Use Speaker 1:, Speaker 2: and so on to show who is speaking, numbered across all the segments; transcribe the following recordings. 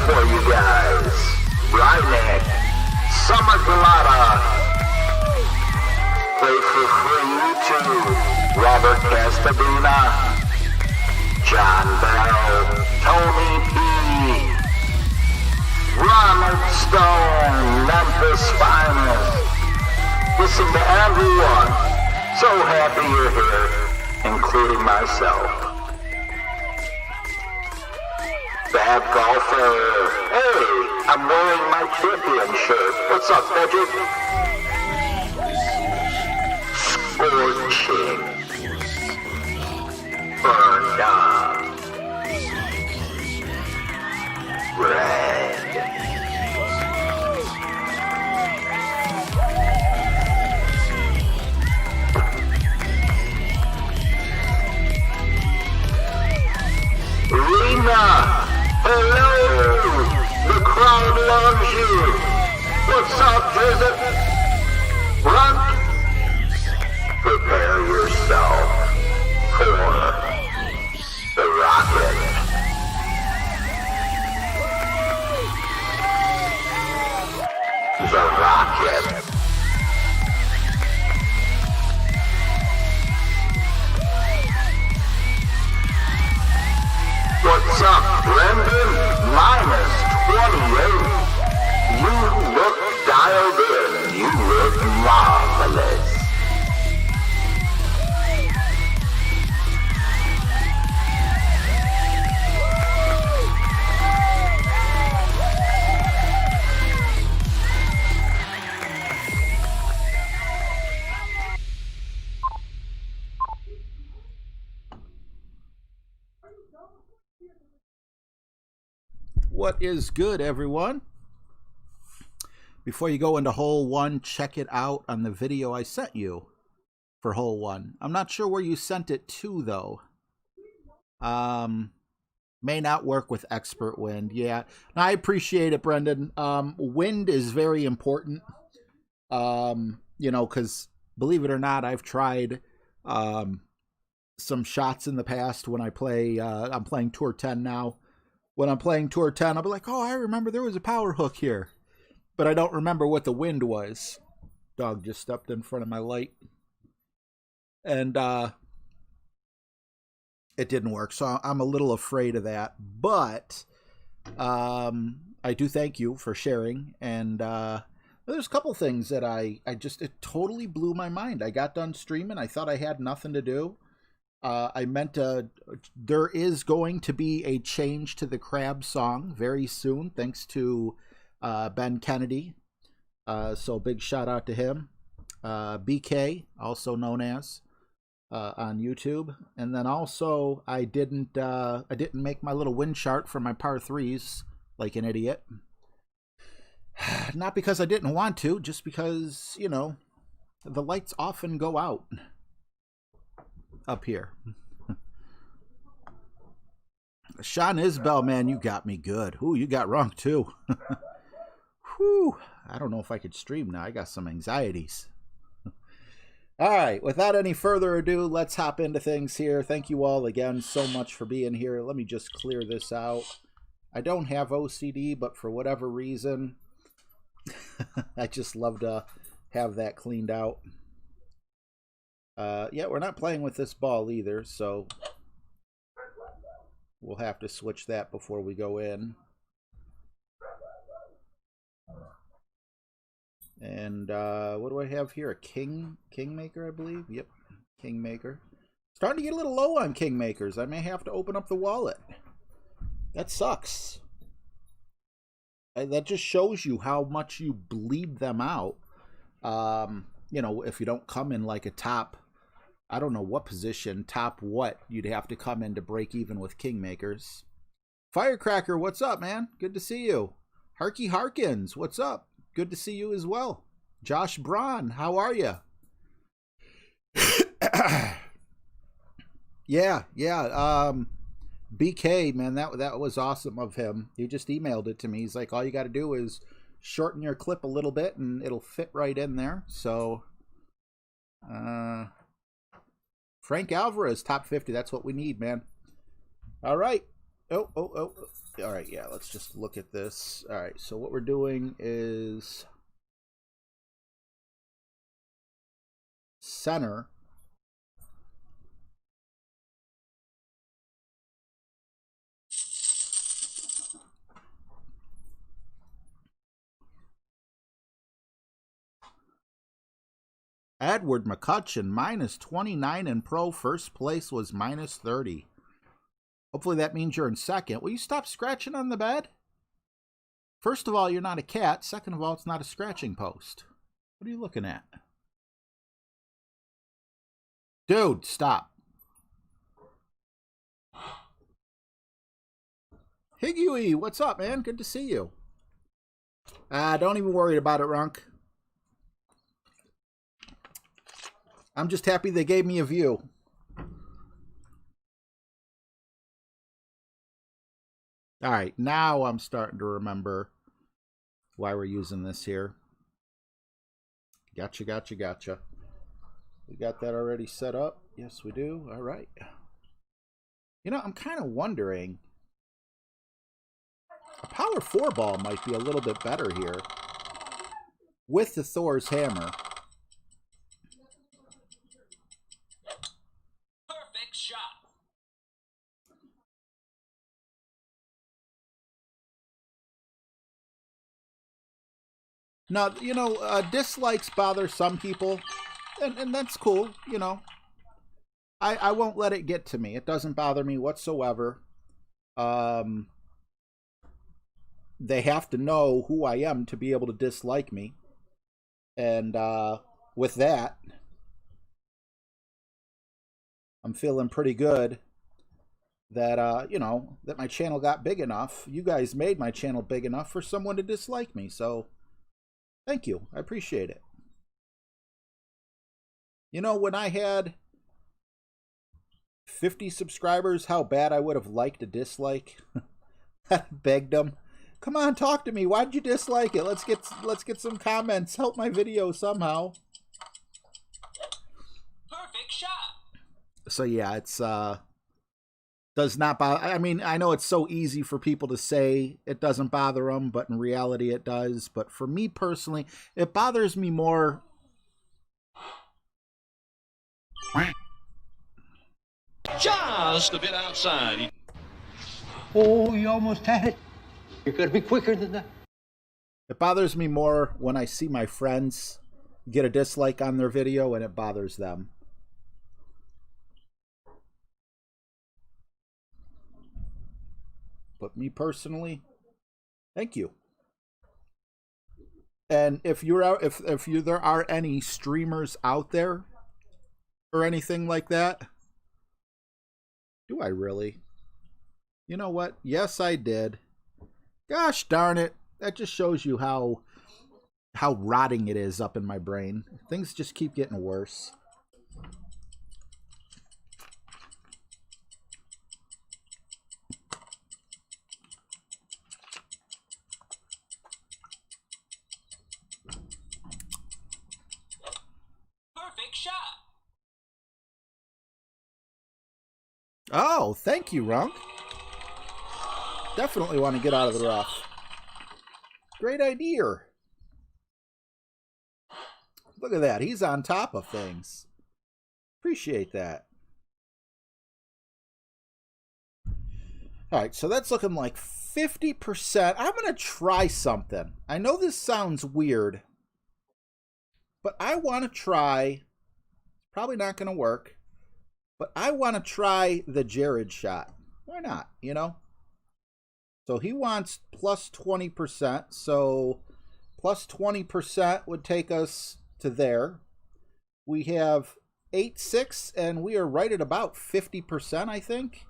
Speaker 1: for you guys. Rynek, Summer Galata, play for free too. Robert Castabuna, John Bell, Tony P, Ronald Stone, Memphis Finest. Listen to everyone. So happy you're here, including myself. Bad golfer. Hey, I'm wearing my champion shirt. What's up, Frederick? Scorching. Burned up. Red. Rena. Hello! The crowd loves you! What's up, Visit? Runt? Prepare yourself for the rocket. The rocket. What's up, Brendan? Minus 28. You look dialed in. You look marvelous.
Speaker 2: What is good, everyone? Before you go into hole one, check it out on the video I sent you for hole one. I'm not sure where you sent it to, though. May not work with expert wind. Yeah, I appreciate it, Brendan. Wind is very important. You know, because believe it or not, I've tried some shots in the past when I play. I'm playing Tour 10 now. When I'm playing Tour 10, I'll be like, oh, I remember there was a power hook here. But I don't remember what the wind was. Dog just stepped in front of my light. And it didn't work. So I'm a little afraid of that. But I do thank you for sharing. And there's a couple things that it totally blew my mind. I got done streaming. I thought I had nothing to do. I meant there is going to be a change to the crab song very soon, thanks to Ben Kennedy. So big shout out to him. BK, also known as on YouTube. And then also I didn't make my little wind chart for my par threes like an idiot. Not because I didn't want to, just because, you know, the lights often go out up here. Sean Isbell, man, you got me good. Ooh, you got wrong too. Whew. I don't know if I could stream now. I got some anxieties. All right, without any further ado, let's hop into things here. Thank you all again so much for being here. Let me just clear this out. I don't have OCD, but for whatever reason, I just love to have that cleaned out. Yeah, we're not playing with this ball either, so we'll have to switch that before we go in. And what do I have here? A Kingmaker, I believe. Yep, Kingmaker. Starting to get a little low on Kingmakers. I may have to open up the wallet. That sucks. That just shows you how much you bleed them out. You know, if you don't come in like a top, I don't know what position, top what, you'd have to come in to break even with Kingmakers. Firecracker, what's up, man? Good to see you. Harky Harkins, what's up? Good to see you as well. Josh Braun, how are you? Yeah. BK, man, that was awesome of him. He just emailed it to me. He's like, all you got to do is shorten your clip a little bit and it'll fit right in there. So Frank Alvarez, top 50. That's what we need, man. All right. Oh. All right, yeah, let's just look at this. All right, so what we're doing is center. Edward McCutcheon, minus 29 in pro. First place was minus 30. Hopefully that means you're in second. Will you stop scratching on the bed? First of all, you're not a cat. Second of all, it's not a scratching post. What are you looking at? Dude, stop. Higgy, what's up, man? Good to see you. Don't even worry about it, Runk. I'm just happy they gave me a view. All right, now I'm starting to remember why we're using this here. Gotcha. We got that already set up. Yes, we do. All right. You know, I'm kind of wondering, a power 4 ball might be a little bit better here with the Thor's hammer.
Speaker 3: Perfect shot.
Speaker 2: Now, you know, dislikes bother some people, and that's cool, you know. I won't let it get to me. It doesn't bother me whatsoever. They have to know who I am to be able to dislike me. And with that, I'm feeling pretty good that, you know, that my channel got big enough. You guys made my channel big enough for someone to dislike me. So, thank you. I appreciate it. You know, when I had 50 subscribers, how bad I would have liked a dislike. I begged them, come on, talk to me. Why'd you dislike it? Let's get some comments. Help my video somehow.
Speaker 3: Perfect shot.
Speaker 2: So yeah, it's does not bother. I mean, I know it's so easy for people to say it doesn't bother them, but in reality it does. But for me personally, it bothers me more.
Speaker 3: Just a bit outside.
Speaker 4: Oh, you almost had it. You're going to be quicker than that.
Speaker 2: It bothers me more when I see my friends get a dislike on their video and it bothers them. But me personally, thank you. And if you're out, if you there are any streamers out there or anything like that, do I really? You know what? Yes, I did. Gosh darn it. That just shows you how rotting it is up in my brain. Things just keep getting worse.
Speaker 3: Perfect shot.
Speaker 2: Oh, thank you, Runk. Definitely want to get out of the rough. Great idea. Look at that. He's on top of things. Appreciate that. All right, so that's looking like 50%. I'm going to try something. I know this sounds weird, but I want to try. Probably not going to work, but I want to try the Jared shot. Why not, you know? So he wants plus 20%. So plus 20% would take us to there. We have 8-6, and we are right at about 50%, I think.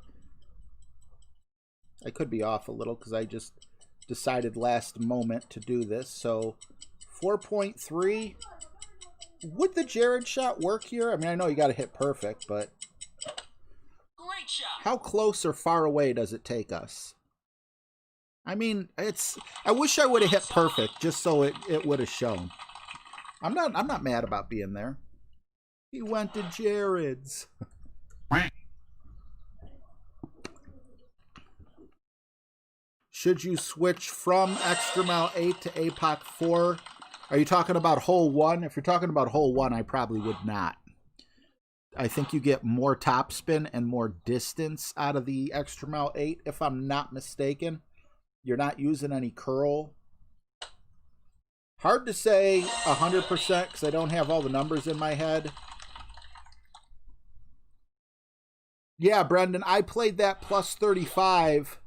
Speaker 2: I could be off a little because I just decided last moment to do this. So 4.3. Would the Jared shot work here? I mean, I know you got to hit perfect, but
Speaker 3: Great shot.
Speaker 2: how close or far away does it take us? I mean, I wish I would have hit perfect just so it would have shown. I'm not mad about being there. He went to Jared's. Should you switch from Extremal 8 to APOC 4? Are you talking about hole 1? If you're talking about hole 1, I probably would not. I think you get more topspin and more distance out of the Extremal 8, if I'm not mistaken. You're not using any curl. Hard to say 100% because I don't have all the numbers in my head. Yeah, Brendan, I played that plus 35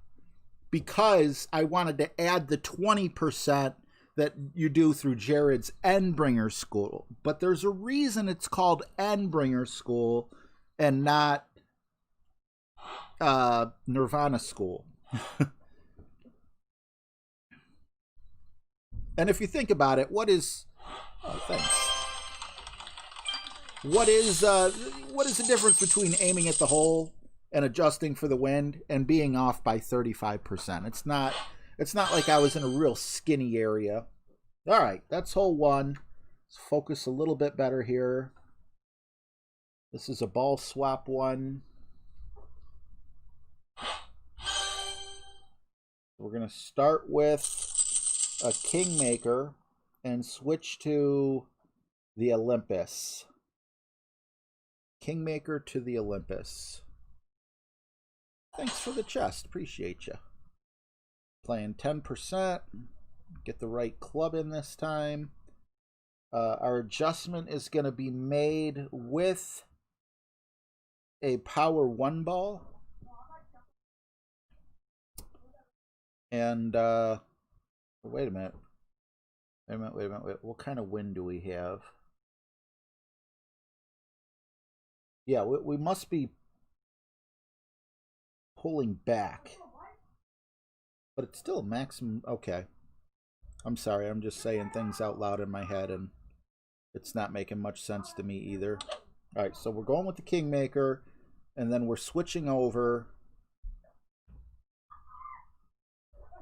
Speaker 2: because I wanted to add the 20% that you do through Jared's Endbringer School. But there's a reason it's called Endbringer School and not Nirvana School. And if you think about it, what is... Oh, thanks. What is the difference between aiming at the hole and adjusting for the wind and being off by 35%? It's not like I was in a real skinny area. All right, that's hole 1. Let's focus a little bit better here. This is a ball swap 1. We're going to start with a Kingmaker and switch to the Olympus. Kingmaker to the Olympus. Thanks for the chest. Appreciate you. Playing 10%. Get the right club in this time. Our adjustment is going to be made with a power 1 ball. And, wait a minute. What kind of wind do we have? Yeah, we must be pulling back. But it's still a maximum. Okay. I'm sorry, I'm just saying things out loud in my head and it's not making much sense to me either. Alright, so we're going with the Kingmaker and then we're switching over.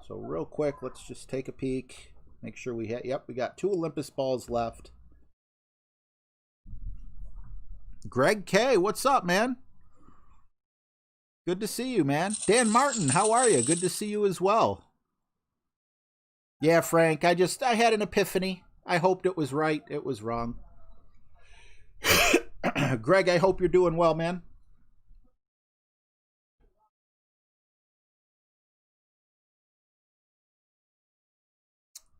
Speaker 2: So real quick, let's just take a peek. Make sure we have, yep, we got 2 Olympus balls left. Greg K, what's up, man? Good to see you, man. Dan Martin, how are you? Good to see you as well. Yeah, Frank, I had an epiphany. I hoped it was right. It was wrong. Greg, I hope you're doing well, man.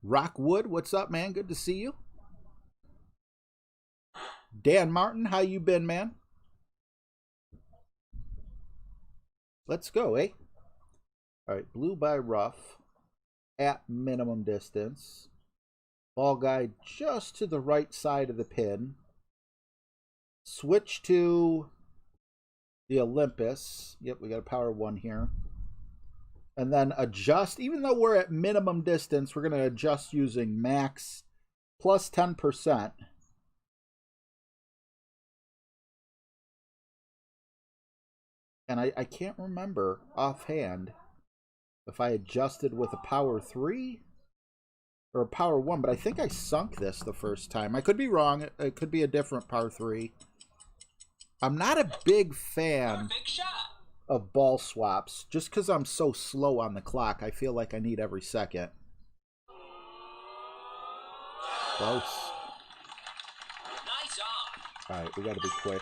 Speaker 2: Rockwood, what's up, man? Good to see you. Dan Martin, how you been, man? Let's go, eh? All right, blue by rough at minimum distance. Ball guide just to the right side of the pin. Switch to the Olympus. Yep, we got a power 1 here. And then adjust. Even though we're at minimum distance, we're going to adjust using max plus 10%. And I can't remember offhand if I adjusted with a power 3 or a power 1, but I think I sunk this the first time. I could be wrong. It could be a different power 3. I'm not a big fan of ball swaps just because I'm so slow on the clock. I feel like I need every second. Close.
Speaker 3: Nice off.
Speaker 2: All right, we got to be quick.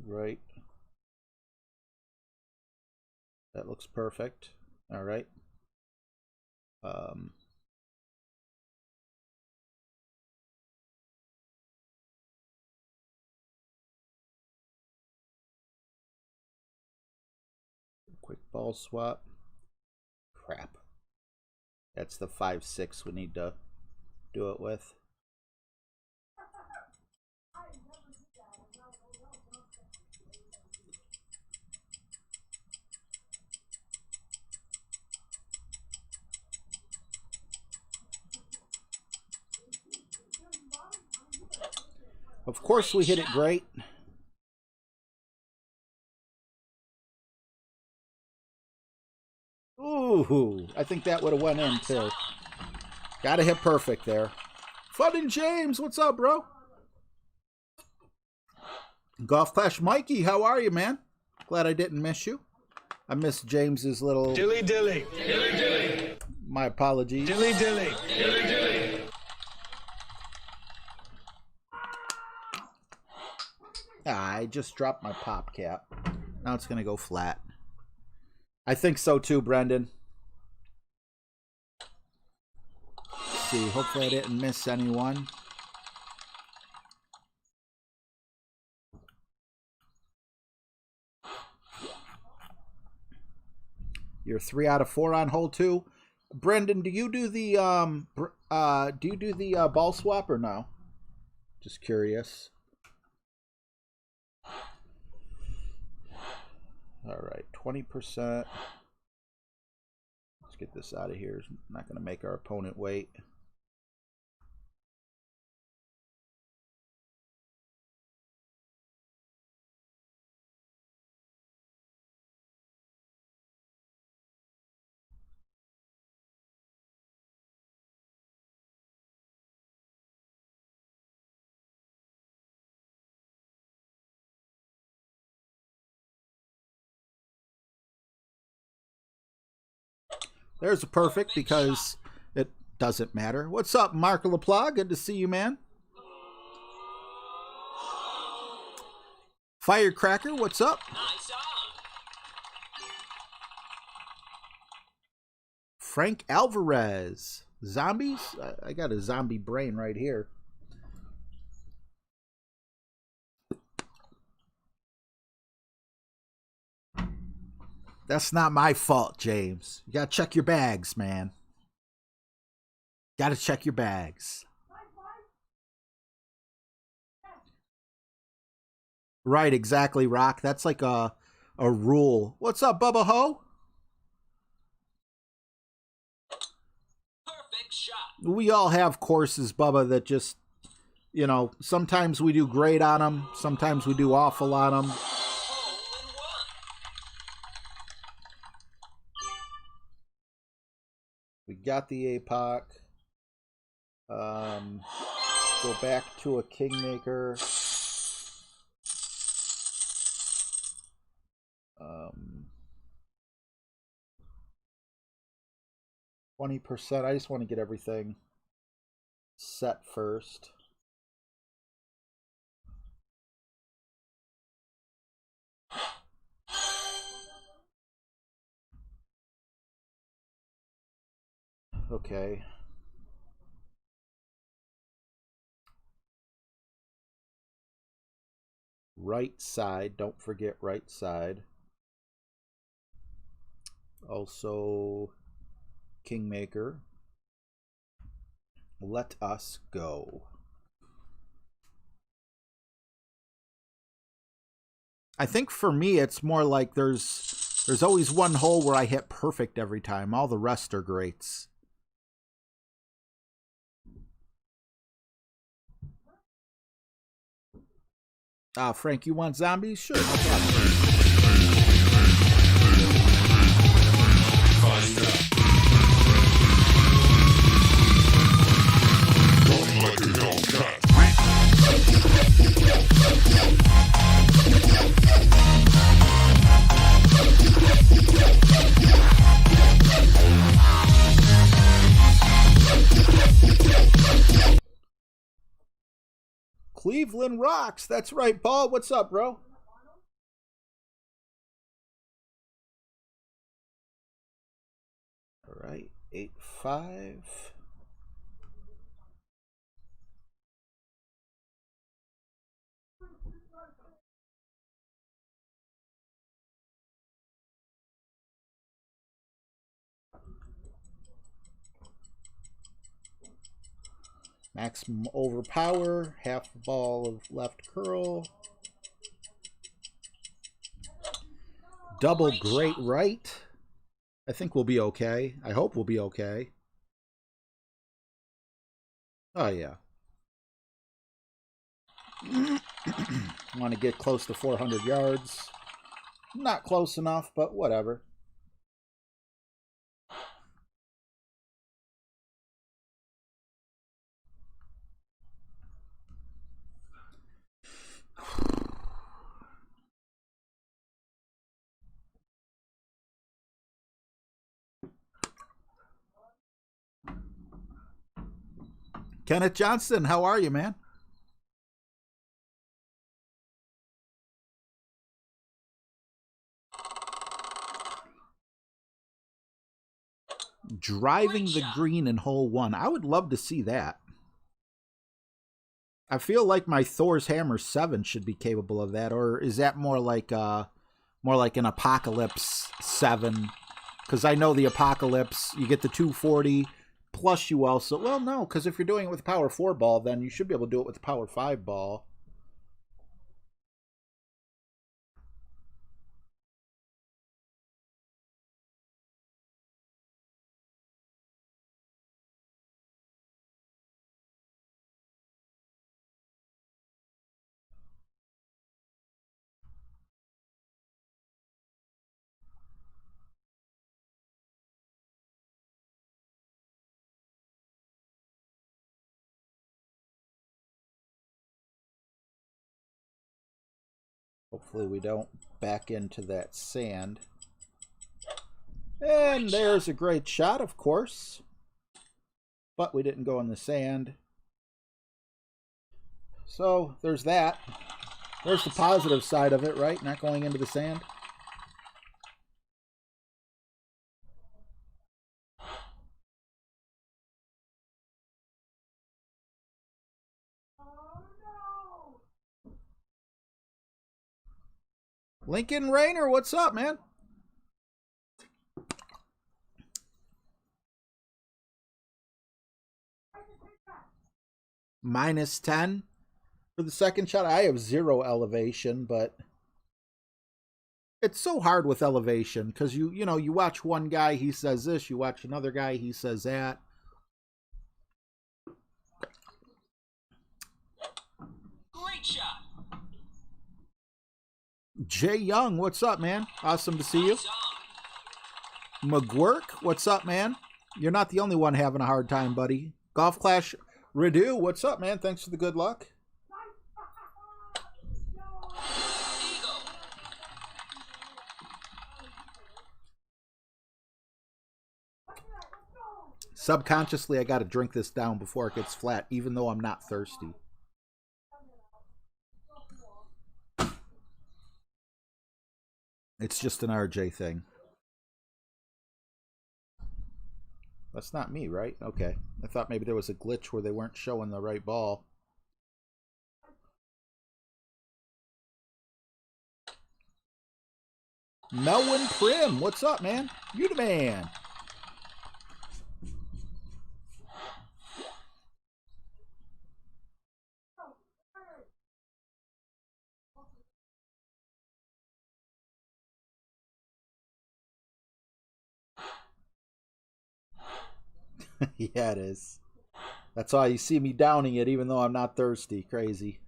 Speaker 2: Right. That looks perfect. All right. Quick ball swap. Crap. That's the 5-6 we need to do it with. Of course we hit it great. Ooh, I think that would have went in too. Gotta hit perfect there. Fun and James, what's up, bro? Golf Clash Mikey, how are you, man? Glad I didn't miss you. I missed James's little...
Speaker 5: Dilly dilly. Dilly dilly.
Speaker 2: My apologies.
Speaker 5: Dilly dilly. Dilly dilly.
Speaker 2: I just dropped my pop cap. Now it's going to go flat. I think so too, Brendan. Let's see, hopefully I didn't miss anyone. You're 3 out of 4 on hole 2. Brendan, do you do the ball swap or no? Just curious. All right, 20%. Let's get this out of here. It's not going to make our opponent wait. There's a perfect because it doesn't matter. What's up, Mark LaPlague? Good to see you, man. Firecracker, what's up?
Speaker 3: Nice on.
Speaker 2: Frank Alvarez. Zombies? I got a zombie brain right here. That's not my fault, James. You gotta check your bags, man. Gotta check your bags. Right, exactly, Rock. That's like a rule. What's up, Bubba Ho?
Speaker 3: Perfect shot.
Speaker 2: We all have courses, Bubba, that just, you know, sometimes we do great on them. Sometimes we do awful on them.
Speaker 3: Hole in one.
Speaker 2: We got the APOC. Go back to a Kingmaker. 20%. I just want to get everything set first. Okay. Right side. Don't forget right side. Also, Kingmaker. Let us go. I think for me, it's more like there's always one hole where I hit perfect every time. All the rest are greats. Frank, you want zombies? Sure, no problem. Cleveland rocks. That's right, Paul. What's up, bro? All right, 8-5. Maximum overpower, half ball of left curl. Double great right. I think we'll be okay. I hope we'll be okay. Oh, yeah. Want to get close to 400 yards. Not close enough, but whatever. Kenneth Johnston, how are you, man? Driving the green in hole 1. I would love to see that. I feel like my Thor's Hammer 7 should be capable of that, or is that more like an Apocalypse 7? Because I know the Apocalypse, you get the 240, plus you also... Well, no, because if you're doing it with the Power 4 ball, then you should be able to do it with the Power 5 ball. Hopefully we don't back into that sand. And there's a great shot, of course. But we didn't go in the sand. So there's that. There's the positive side of it, right? Not going into the sand. Lincoln Rayner, what's up, man? -10 for the second shot. I have 0 elevation, but it's so hard with elevation because you watch one guy, he says this, you watch another guy, he says that.
Speaker 3: Great shot.
Speaker 2: Jay Young, what's up, man? Awesome to see you. McGurk, what's up, man? You're not the only one having a hard time, buddy. Golf Clash Redu, what's up, man? Thanks for the good luck. Subconsciously, I got to drink this down before it gets flat, even though I'm not thirsty. It's just an RJ thing. That's not me, right? Okay. I thought maybe there was a glitch where they weren't showing the right ball. Melwin Prim, what's up, man? You the man. Yeah, it is. That's why you see me downing it even though I'm not thirsty. Crazy.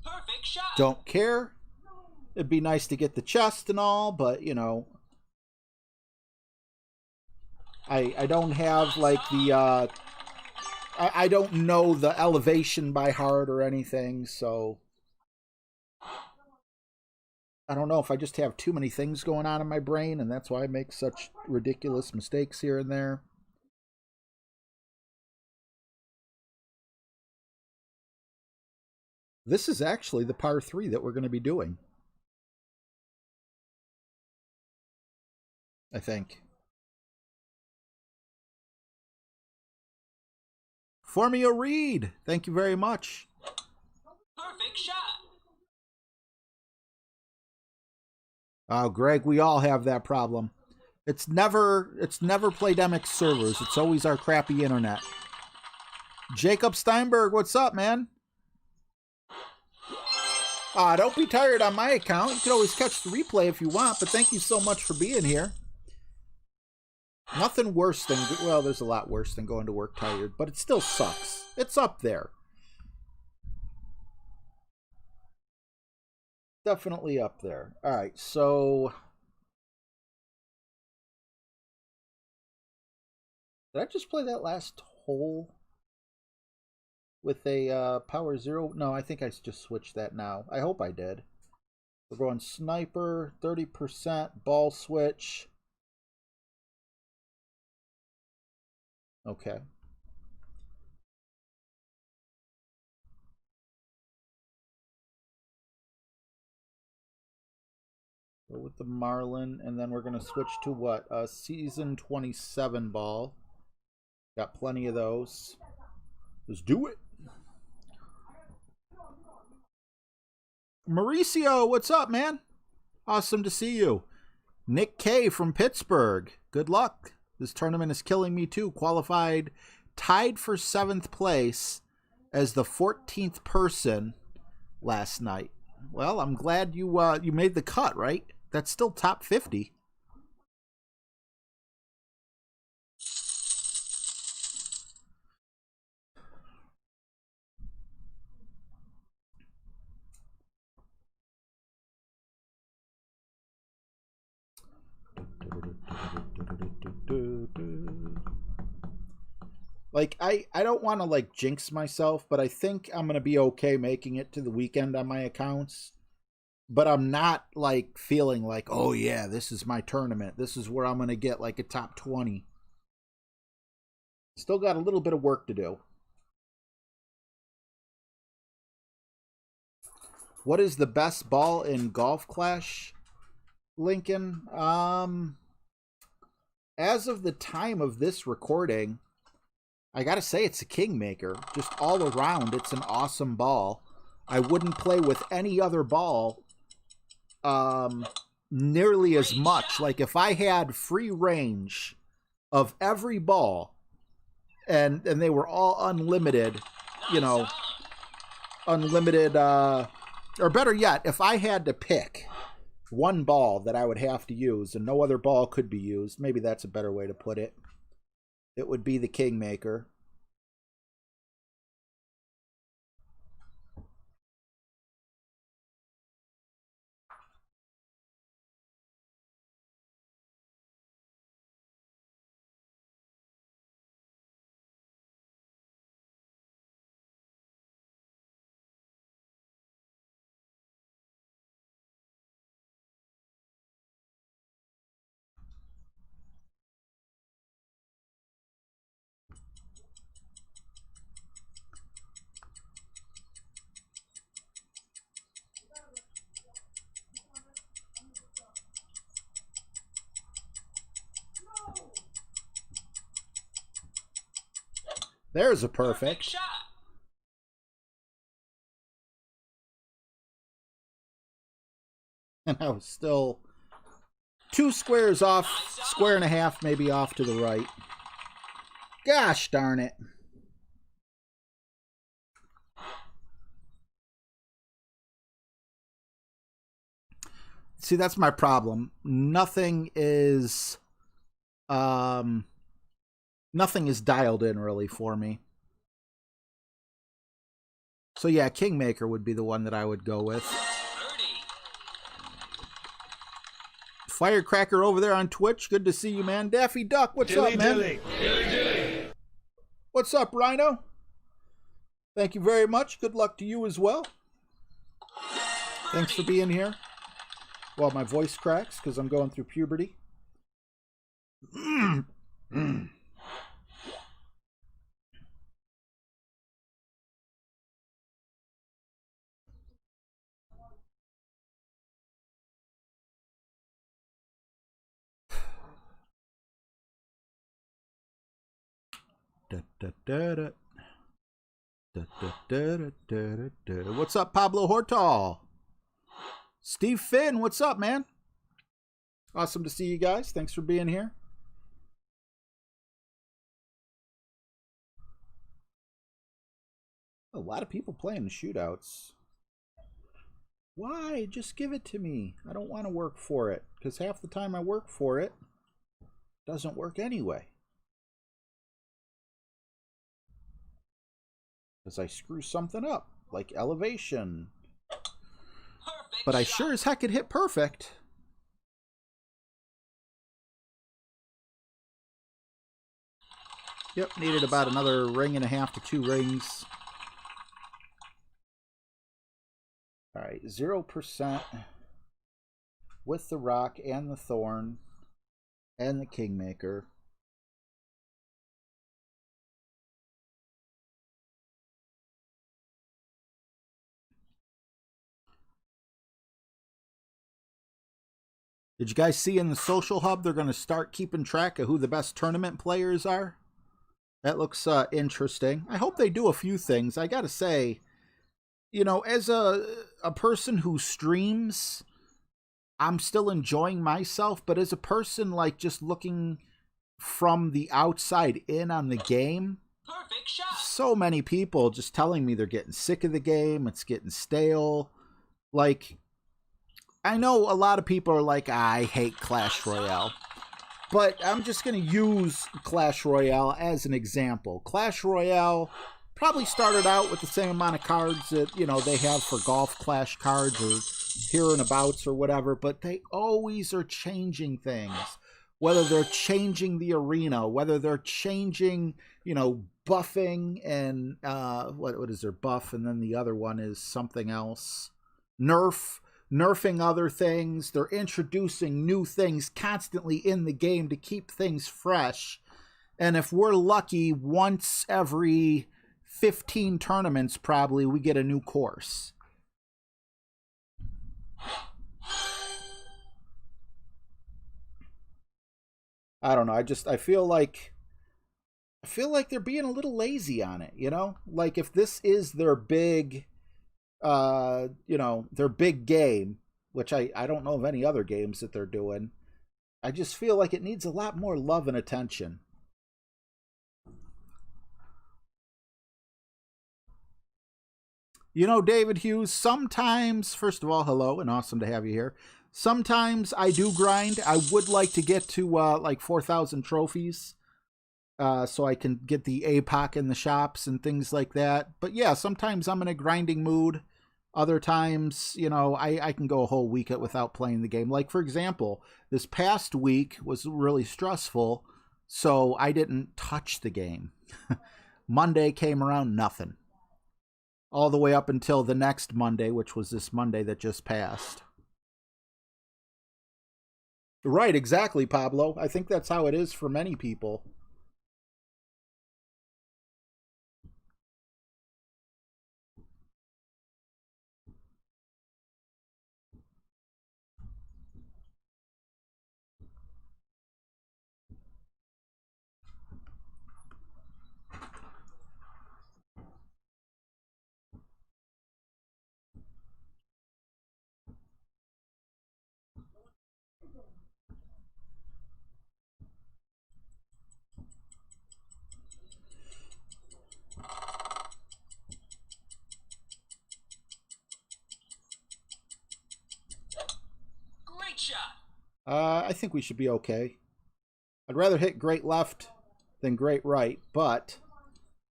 Speaker 3: Perfect shot.
Speaker 2: Don't care. It'd be nice to get the chest and all, but you know, I don't have like the I don't know the elevation by heart or anything, so I don't know if I just have too many things going on in my brain and that's why I make such ridiculous mistakes here and there. This is actually the par 3 that we're going to be doing, I think. Formia Reed, thank you very much.
Speaker 3: Perfect shot.
Speaker 2: Oh, Greg, we all have that problem. It's never Playdemic servers. It's always our crappy internet. Jacob Steinberg, what's up, man? Don't be tired on my account. You can always catch the replay if you want, but thank you so much for being here. Nothing worse than, well, there's a lot worse than going to work tired, but it still sucks. It's up there. definitely up there. All right, so did I just play that last hole with a power 0? No, I think I just switched that now. I hope I did. We're going sniper, 30%, ball switch. Okay. Go with the Marlin, and then we're going to switch to what? A season 27 ball. Got plenty of those. Let's do it. Mauricio, what's up, man? Awesome to see you. Nick K from Pittsburgh. Good luck. This tournament is killing me too. Qualified, tied for 7th place as the 14th person last night. Well, I'm glad you made the cut, right? That's still top 50. Like, I don't want to, like, jinx myself, but I think I'm going to be okay making it to the weekend on my accounts. But I'm not, like, feeling like, oh, yeah, this is my tournament. This is where I'm going to get, like, a top 20. Still got a little bit of work to do. What is the best ball in Golf Clash, Lincoln? As of the time of this recording, I gotta say it's a Kingmaker. Just all around, it's an awesome ball. I wouldn't play with any other ball nearly as much. Like, if I had free range of every ball and they were all unlimited, you know, unlimited, or better yet, if I had to pick one ball that I would have to use and no other ball could be used, maybe that's a better way to put it, it would be the Kingmaker. There's a perfect.
Speaker 3: Shot.
Speaker 2: And I was still 2 squares off, square and a half maybe off to the right. Gosh darn it. See, that's my problem. Nothing is dialed in really for me. So yeah, Kingmaker would be the one that I would go with.
Speaker 3: 30.
Speaker 2: Firecracker over there on Twitch. Good to see you, man. Daffy Duck, what's up, man?
Speaker 5: Dilly.
Speaker 2: What's up, Rhino? Thank you very much. Good luck to you as well. Thanks for being here. While my voice cracks because I'm going through puberty. What's up, Pablo Hortal? Steve Finn, what's up, man? Awesome to see you guys. Thanks for being here. A lot of people playing the shootouts. Why? Just give it to me. I don't want to work for it, because half the time I work for it, it doesn't work anyway. Because I screw something up, like elevation.
Speaker 3: Perfect
Speaker 2: But I sure as heck could hit perfect. Yep, needed about another ring and a half to 2 rings. All right, 0% with the rock and the thorn and the kingmaker. Did you guys see in the social hub they're going to start keeping track of who the best tournament players are? That looks interesting. I hope they do a few things. I got to say, you know, as a person who streams, I'm still enjoying myself, but as a person like just looking from the outside in on the game,
Speaker 3: Perfect shot.
Speaker 2: so many people just telling me they're getting sick of the game, it's getting stale. Like, I know a lot of people are like, I hate Clash Royale. But I'm just going to use Clash Royale as an example. Clash Royale probably started out with the same amount of cards that, you know, they have for Golf Clash cards or here and abouts or whatever, but they always are changing things. Whether they're changing the arena, whether they're changing, you know, buffing and, what is their buff? And then the other one is something else. Nerfing other things. They're introducing new things constantly in the game to keep things fresh. And if we're lucky, once every 15 tournaments, probably, we get a new course. I don't know. I feel like they're being a little lazy on it, you know? Like, if this is their big, you know, their big game, which I don't know of any other games that they're doing, I just feel like it needs a lot more love and attention. You know, David Hughes, sometimes, first of all, hello, and awesome to have you here. Sometimes I do grind. I would like to get to like 4,000 trophies so I can get the APOC in the shops and things like that. But yeah, sometimes I'm in a grinding mood. Other times, you know, I can go a whole week without playing the game. Like, for example, this past week was really stressful, so I didn't touch the game. Monday came around, nothing. All the way up until the next Monday, which was this Monday that just passed. Right, exactly, Pablo. I think that's how it is for many people.
Speaker 3: Great shot.
Speaker 2: I think we should be okay. I'd rather hit great left than great right, but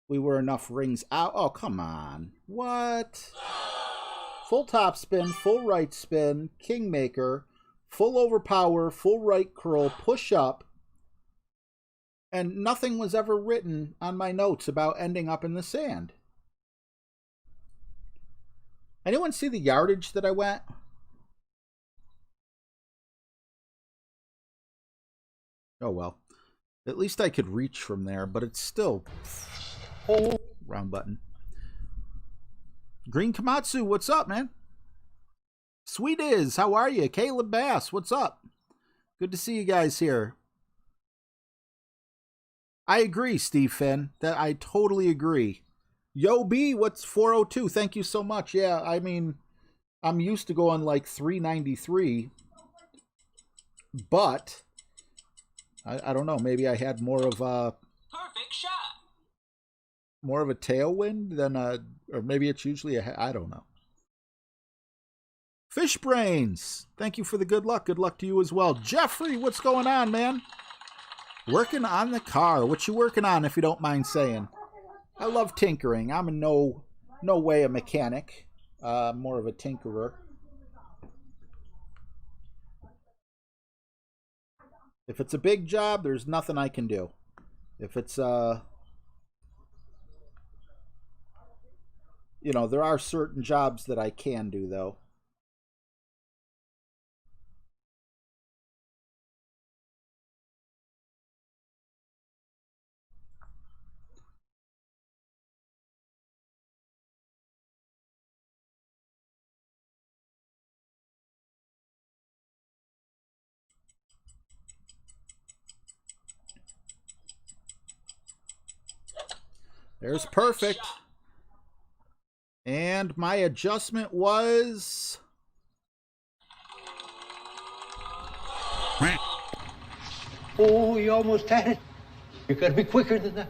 Speaker 2: we were enough rings out. Oh, come on. What? Full top spin, full right spin, kingmaker, full overpower, full right curl, push up, and nothing was ever written on my notes about ending up in the sand. Anyone see the yardage that I went? Oh well. At least I could reach from there, but it's still... Oh, wrong button. Green Komatsu, what's up, man? Sweet is, how are you? Caleb Bass, what's up? Good to see you guys here. I agree, Steve Finn. That I totally agree. Yo B, what's 402? Thank you so much. Yeah, I mean, I'm used to going like 393, but I don't know. Maybe I had more of a
Speaker 3: Perfect shot.
Speaker 2: more of a tailwind than or maybe it's usually I don't know. Fish Brains, thank you for the good luck. Good luck to you as well. Jeffrey, what's going on, man? Working on the car. What you working on, if you don't mind saying? I love tinkering. I'm in no way a mechanic. More of a tinkerer. If it's a big job, there's nothing I can do. If it's you know, there are certain jobs that I can do, though. There's perfect. And my adjustment was...
Speaker 4: Oh, you almost had it. You gotta be quicker than that.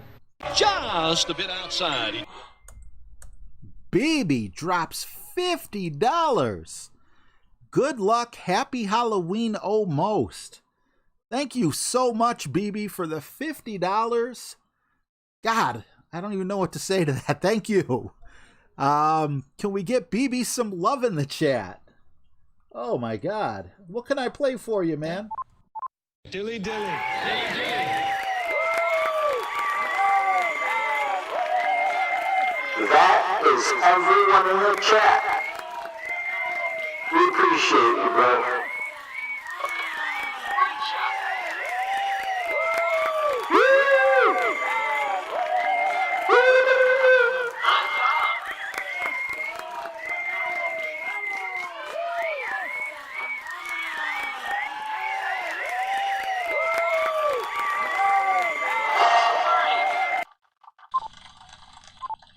Speaker 5: Just a bit outside.
Speaker 2: BB drops $50. Good luck. Happy Halloween almost. Thank you so much, BB, for the $50. God, I don't even know what to say to that. Thank you. Can we get BB some love in the chat? Oh my God. What can I play for you, man?
Speaker 5: Dilly dilly.
Speaker 1: That is everyone in the chat. We appreciate you, bro.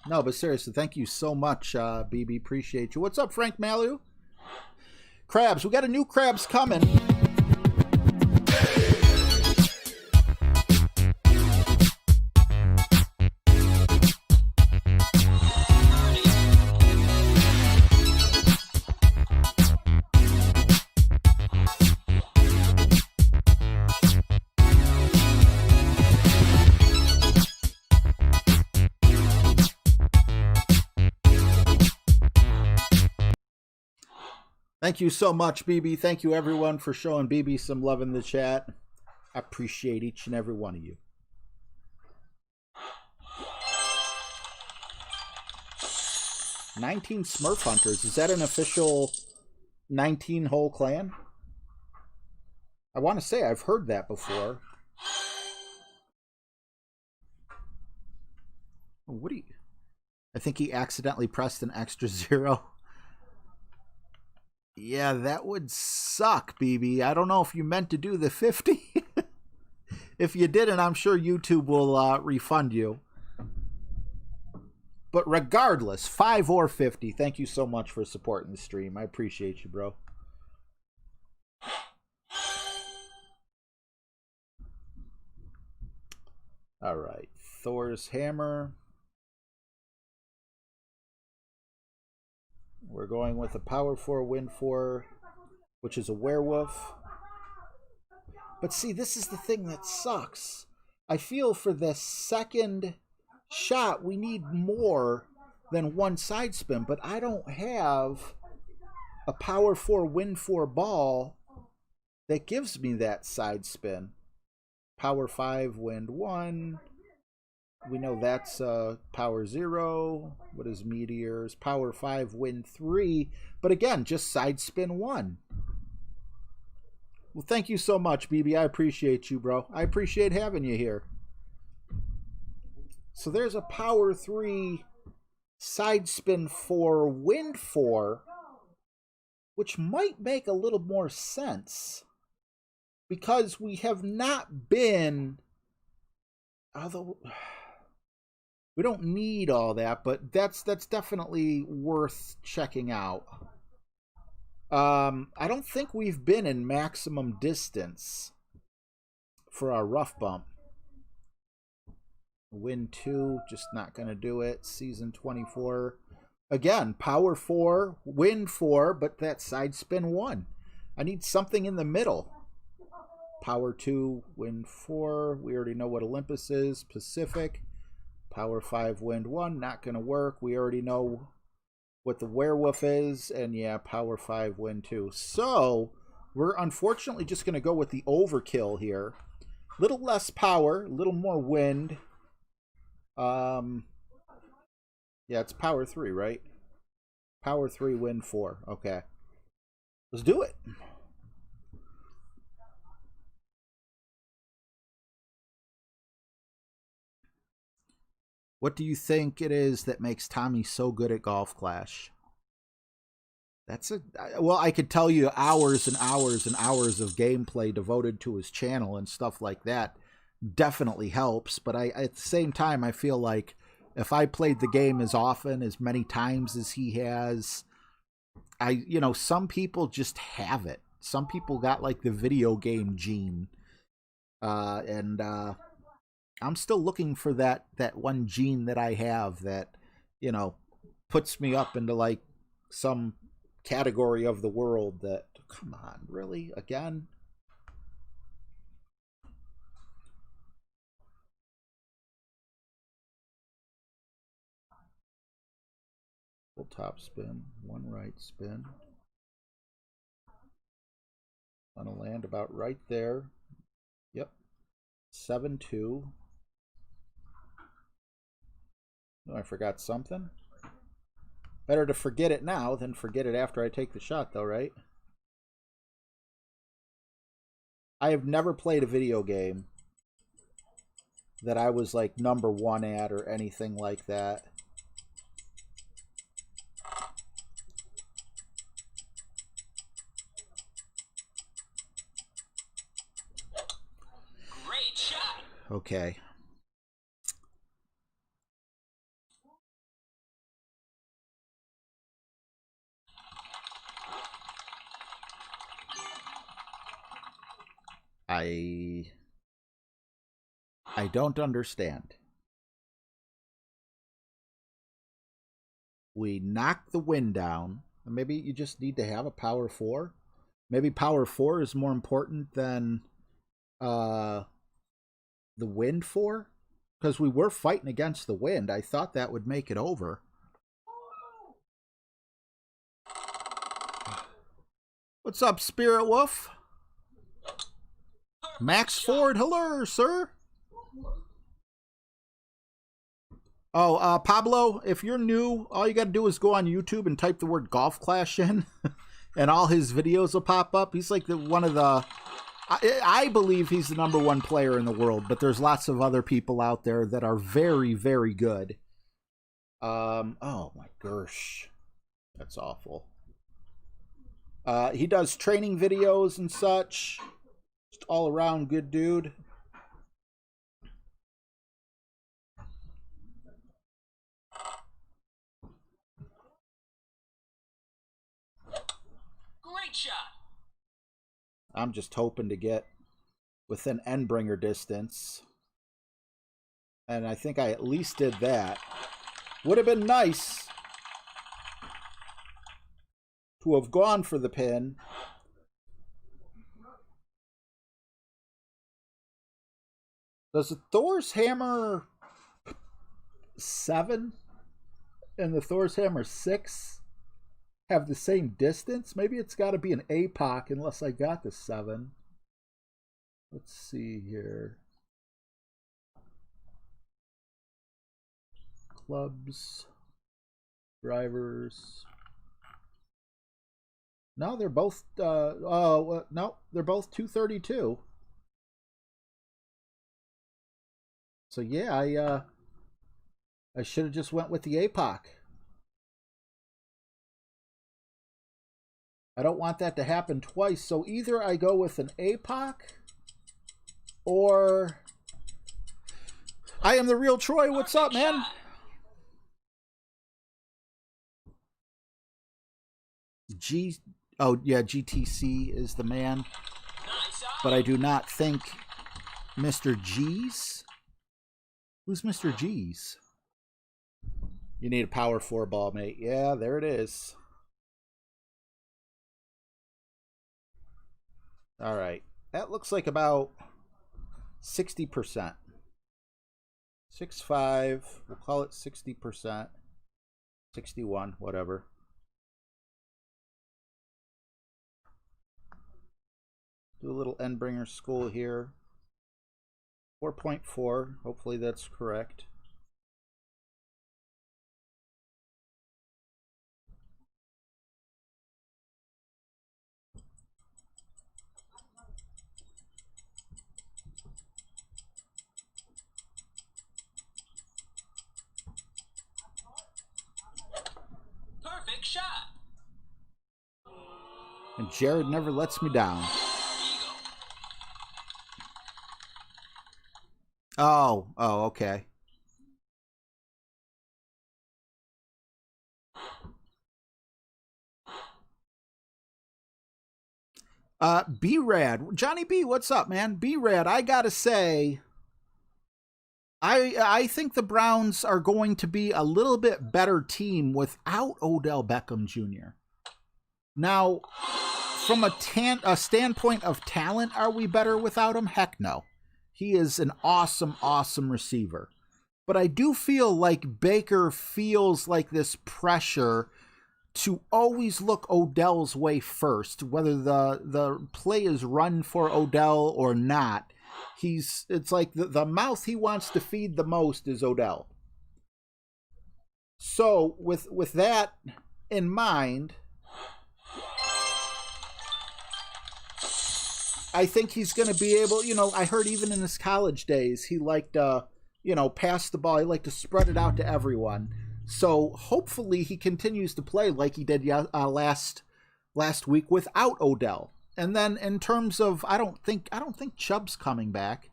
Speaker 2: No, but seriously, thank you so much, BB. Appreciate you. What's up, Frank Malu? Crabs. We got a new Crabs coming. Thank you so much, BB. Thank you, everyone, for showing BB some love in the chat. I appreciate each and every one of you. "19 Smurf Hunters." Is that an official 19-hole clan? I want to say I've heard that before. What do you... I think he accidentally pressed an extra 0. Yeah, that would suck, BB. I don't know if you meant to do the 50. If you didn't, I'm sure YouTube will refund you. But regardless, 5 or 50, thank you so much for supporting the stream. I appreciate you, bro. All right, Thor's Hammer. We're going with a Power 4, Win 4, which is a werewolf. But see, this is the thing that sucks. I feel for the second shot, we need more than one side spin, but I don't have a Power 4, Win 4 ball that gives me that side spin. Power 5, Wind 1. We know that's Power 0. What is Meteors? Power 5, Wind 3. But again, just side spin 1. Well, thank you so much, BB. I appreciate you, bro. I appreciate having you here. So there's a Power 3, side spin 4, Wind 4, which might make a little more sense. Because we have not been... Although... We don't need all that, but that's definitely worth checking out. I don't think we've been in maximum distance for our rough bump. Win 2, just not going to do it. Season 24. Again, Power 4, Win 4, but that side spin 1. I need something in the middle. Power 2, Win 4. We already know what Olympus is. Pacific. Power 5, Wind 1, not going to work. We already know what the werewolf is. And yeah, Power 5, Wind 2. So, We're unfortunately just going to go with the overkill here. Little less power, a little more wind. Yeah, it's power 3, right? Power 3, wind 4. Okay. Let's do it. What do you think it is that makes Tommy so good at Golf Clash? That's well, I could tell you hours and hours and hours of gameplay devoted to his channel and stuff like that definitely helps, but at the same time, I feel like if I played the game as often, as many times as he has, some people just have it. Some people got like the video game gene. And I'm still looking for that one gene that I have that, puts me up into like some category of the world that, come on, really? Again? Full top spin, one right spin. Gonna land about right there. Yep. 7-2. Oh, I forgot something. Better to forget it now than forget it after I take the shot, though, right? I have never played a video game that I was like #1 at or anything like that.
Speaker 3: Great shot.
Speaker 2: Okay. I don't understand. We knock the wind down. Maybe you just need to have a power 4. Maybe power 4 is more important than the wind 4, because we were fighting against the wind. I thought that would make it over. What's up, Spirit Wolf? Max Ford, hello, sir. Oh, Pablo, if you're new, all you got to do is go on YouTube and type the word Golf Clash in, and all his videos will pop up. He's like one of the... I believe he's the #1 player in the world, but there's lots of other people out there that are very, very good. Oh my gosh. That's awful. He does training videos and such. Just all around good dude.
Speaker 3: Great shot.
Speaker 2: I'm just hoping to get within Endbringer distance. And I think I at least did that. Would have been nice to have gone for the pin. Does the Thor's Hammer 7 and the Thor's Hammer 6 have the same distance? Maybe it's got to be an APOC unless I got the 7. Let's see here. Clubs, drivers. No, they're both no, they're both 232. So yeah, I should have just went with the APOC. I don't want that to happen twice, so either I go with an APOC or I am the real Troy. What's up, man? Oh yeah, GTC is the man. But I do not think Mr. G's. Who's Mr. G's? You need a power 4 ball, mate. Yeah, there it is. All right. That looks like about 60%. 6.5. We'll call it 60%. 61, whatever. Do a little Endbringer School here. 4.4. Hopefully that's correct.
Speaker 3: Perfect shot.
Speaker 2: And Jared never lets me down. Oh, okay. B-Rad. Johnny B, what's up, man? B-Rad, I gotta say, I think the Browns are going to be a little bit better team without Odell Beckham Jr. Now, from a standpoint of talent, are we better without him? Heck no. He is an awesome, awesome receiver. But I do feel like Baker feels like this pressure to always look Odell's way first, whether the play is run for Odell or not. It's like the mouth he wants to feed the most is Odell. So with that in mind, I think he's going to be able, I heard even in his college days, he liked to, pass the ball. He liked to spread it out to everyone. So hopefully he continues to play like he did last week without Odell. And then in terms of, I don't think Chubb's coming back.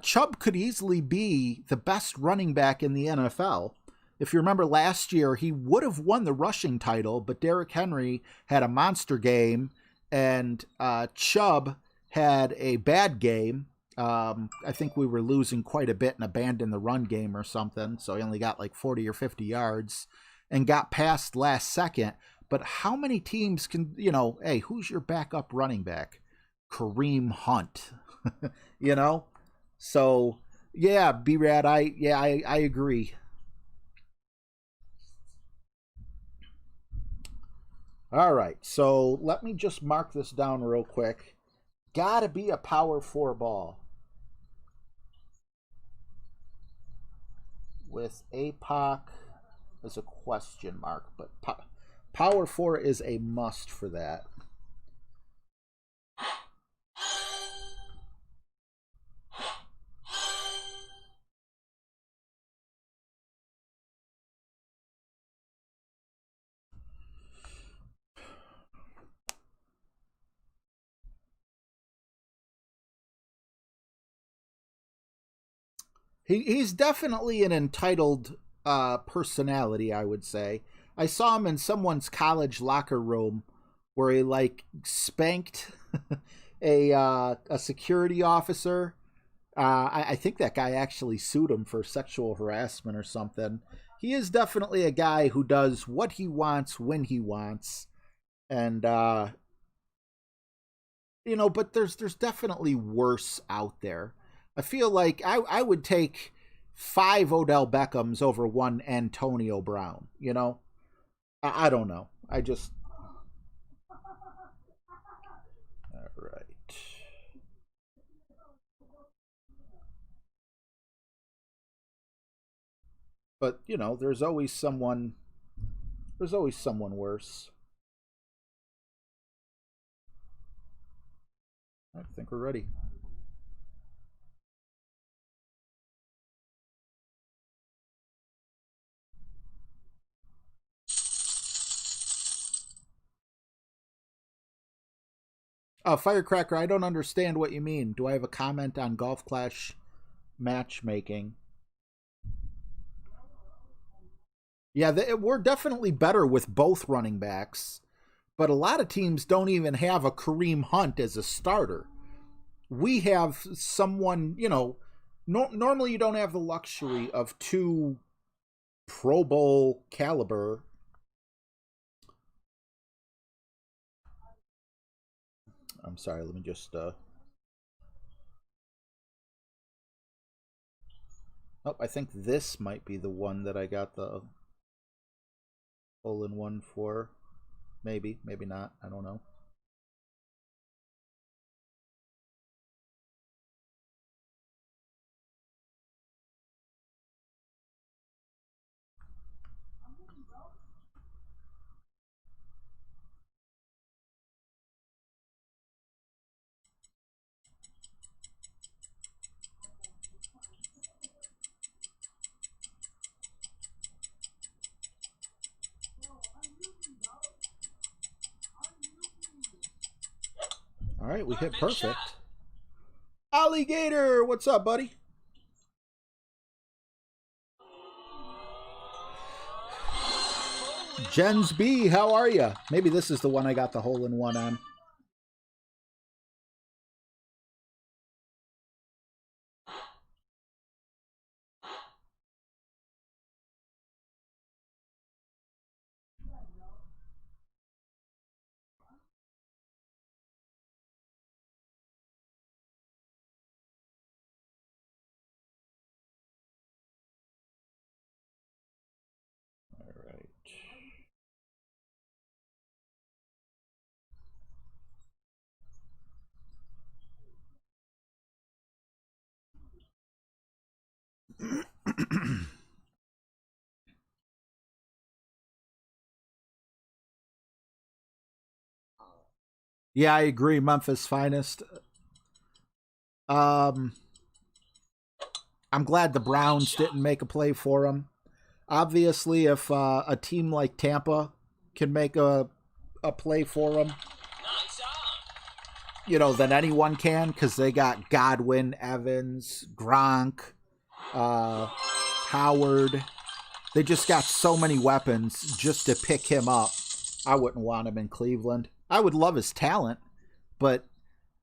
Speaker 2: Chubb could easily be the best running back in the NFL. If you remember last year, he would have won the rushing title, but Derrick Henry had a monster game. And Chubb had a bad game. I think we were losing quite a bit and abandoned the run game or something. So he only got like 40 or 50 yards and got past last second. But how many teams can, hey, who's your backup running back? Kareem Hunt, So, yeah, B-Rad, I agree. All right, so let me just mark this down real quick. Gotta be a power 4 ball. With APOC as a question mark, but power 4 is a must for that. He's definitely an entitled personality, I would say. I saw him in someone's college locker room where he spanked a security officer. I think that guy actually sued him for sexual harassment or something. He is definitely a guy who does what he wants when he wants, and but there's definitely worse out there. I feel like I would take 5 Odell Beckhams over 1 Antonio Brown, I don't know. All right. But, there's always someone worse. I think we're ready. Firecracker, I don't understand what you mean. Do I have a comment on Golf Clash matchmaking? Yeah, we're definitely better with both running backs, but a lot of teams don't even have a Kareem Hunt as a starter. We have someone, normally you don't have the luxury of 2 Pro Bowl caliber. I'm sorry, let me just Oh, I think this might be the one that I got the hole-in-one for. Maybe not. I don't know. right, we hit
Speaker 3: Perfect
Speaker 2: perfect.
Speaker 3: shot.
Speaker 2: Alligator, what's up, buddy? Jens B, how are you? Maybe this is the one I got the hole-in-one on. All right. Yeah, I agree. Memphis finest. I'm glad the Browns didn't make a play for him. Obviously, if a team like Tampa can make a play for him,
Speaker 3: Nice arm.
Speaker 2: you know, then anyone can, because they got Godwin, Evans, Gronk, Howard. They just got so many weapons just to pick him up. I wouldn't want him in Cleveland. I would love his talent, but,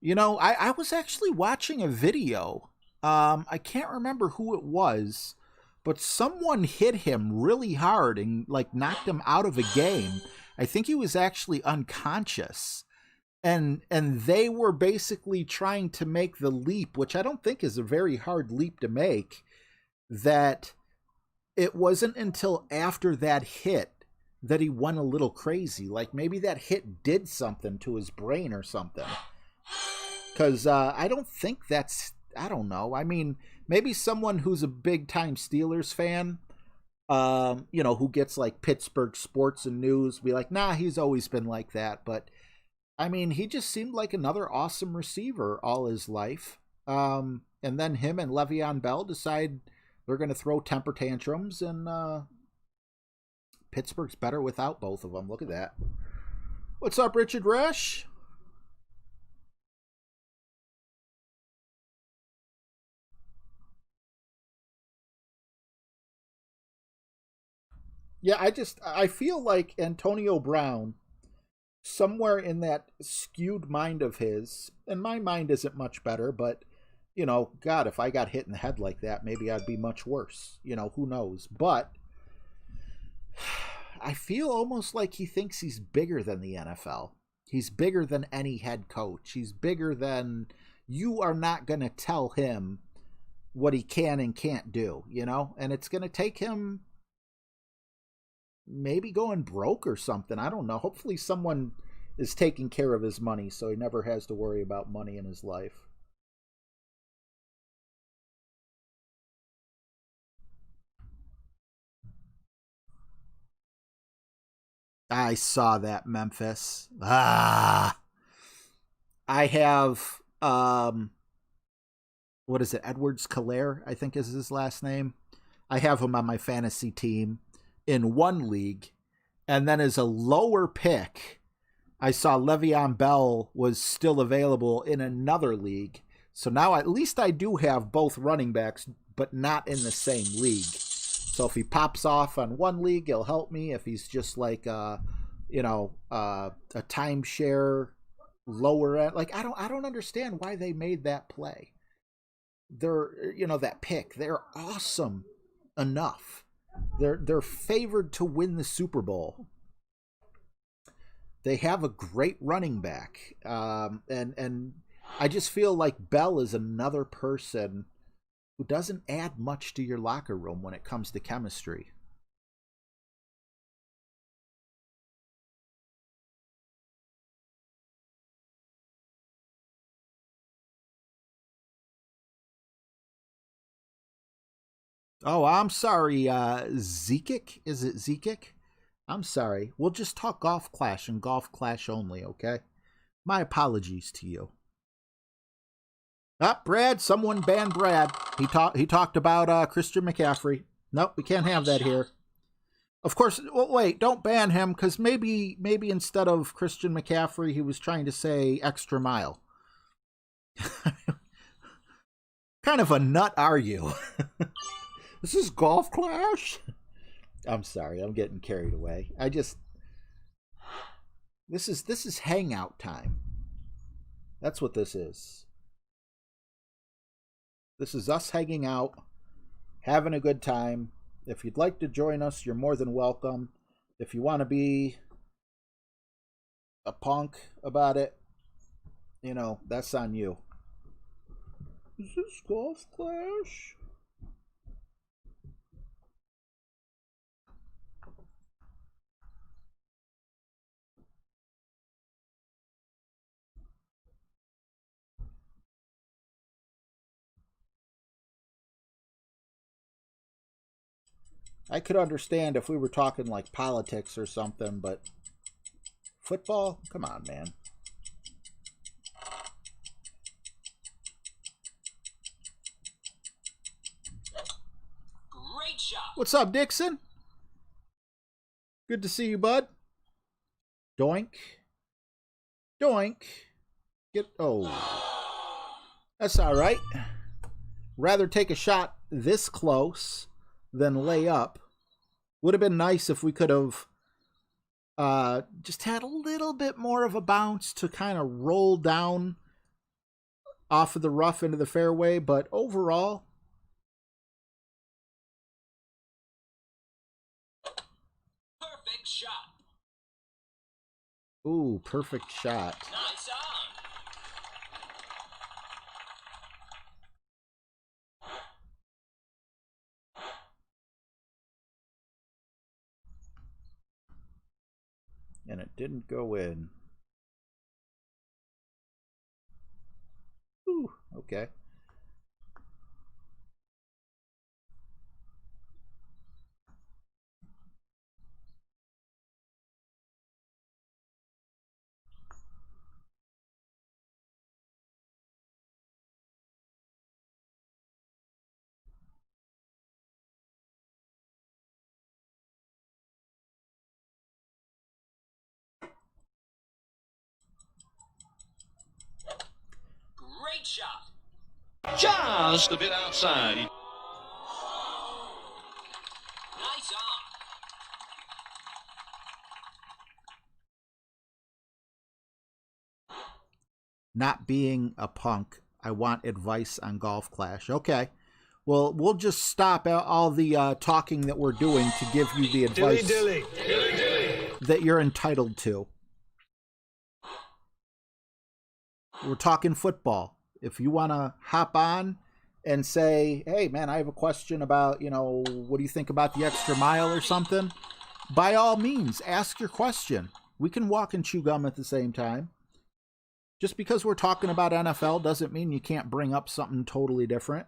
Speaker 2: you know, I was actually watching a video. I can't remember who it was, but someone hit him really hard and, like, knocked him out of a game. I think he was actually unconscious. And they were basically trying to make the leap, which I don't think is a very hard leap to make, that it wasn't until after that hit that he went a little crazy. Like, maybe that hit did something to his brain or something. Because I don't think that's, I don't know. I mean, maybe someone who's a big-time Steelers fan, you know, who gets, like, Pittsburgh sports and news, be like, nah, he's always been like that. But, I mean, he just seemed like another awesome receiver all his life. And then him and Le'Veon Bell decide they're going to throw temper tantrums, and Pittsburgh's better without both of them. Look at that. What's up, Richard Resch? Yeah, I feel like Antonio Brown, somewhere in that skewed mind of his, and my mind isn't much better, but, you know, God, if I got hit in the head like that, maybe I'd be much worse. You know, who knows? But I feel almost like he thinks he's bigger than the NFL. He's bigger than any head coach. He's bigger than, you are not going to tell him what he can and can't do, you know? And it's going to take him maybe going broke or something. I don't know. Hopefully someone is taking care of his money so he never has to worry about money in his life. I saw that, Memphis. I have what is it? Edwards-Helaire, I think is his last name. I have him on my fantasy team in one league, and then as a lower pick, I saw Le'Veon Bell was still available in another league. So now at least I do have both running backs, but not in the same league. So if he pops off on one league, he'll help me. If he's just like a timeshare lower end, like I don't understand why they made that play. They're, you know, that pick, they're awesome enough. They're favored to win the Super Bowl. They have a great running back, and I just feel like Bell is another person who doesn't add much to your locker room when it comes to chemistry. Oh, I'm sorry, Zekic? Is it Zekic? I'm sorry. We'll just talk Golf Clash and Golf Clash only, okay? My apologies to you. Brad, someone banned Brad. He talked about Christian McCaffrey. Nope, we can't have that here. Of course, well, wait, don't ban him, because maybe instead of Christian McCaffrey, he was trying to say extra mile. Kind of a nut are you? This is Golf Clash? I'm sorry, I'm getting carried away. This is hangout time. That's what this is. This is us hanging out, having a good time. If you'd like to join us, you're more than welcome. If you want to be a punk about it, you know, that's on you. Is this Golf Clash? I could understand if we were talking like politics or something, but football? Come on, man.
Speaker 3: Great shot.
Speaker 2: What's up, Dixon? Good to see you, bud. Doink. Doink. That's all right. Rather take a shot this close than lay up. Would have been nice if we could have just had a little bit more of a bounce to kind of roll down off of the rough into the fairway, but overall,
Speaker 3: Perfect shot.
Speaker 2: ooh, perfect shot.
Speaker 3: Nice on.
Speaker 2: And it didn't go in. Ooh, okay.
Speaker 3: Great shot.
Speaker 5: Just a bit outside.
Speaker 3: Nice on.
Speaker 2: Not being a punk, I want advice on Golf Clash. Okay. Well, we'll just stop all the talking that we're doing to give you the advice that you're entitled to. We're talking football. If you want to hop on and say, hey, man, I have a question about, what do you think about the extra mile or something? By all means, ask your question. We can walk and chew gum at the same time. Just because we're talking about NFL doesn't mean you can't bring up something totally different.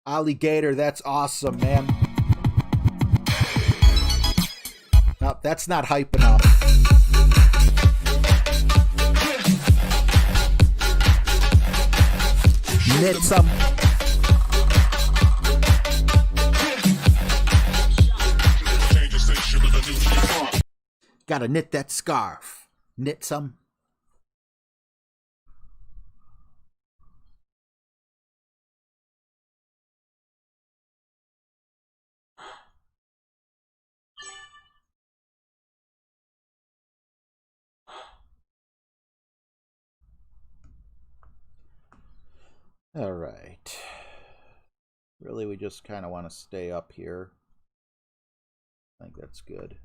Speaker 2: Alligator, that's awesome, man. No, that's not hype enough. Knit some. Gotta knit that scarf. Knit some. All right. Really, we just kind of want to stay up here. I think that's good.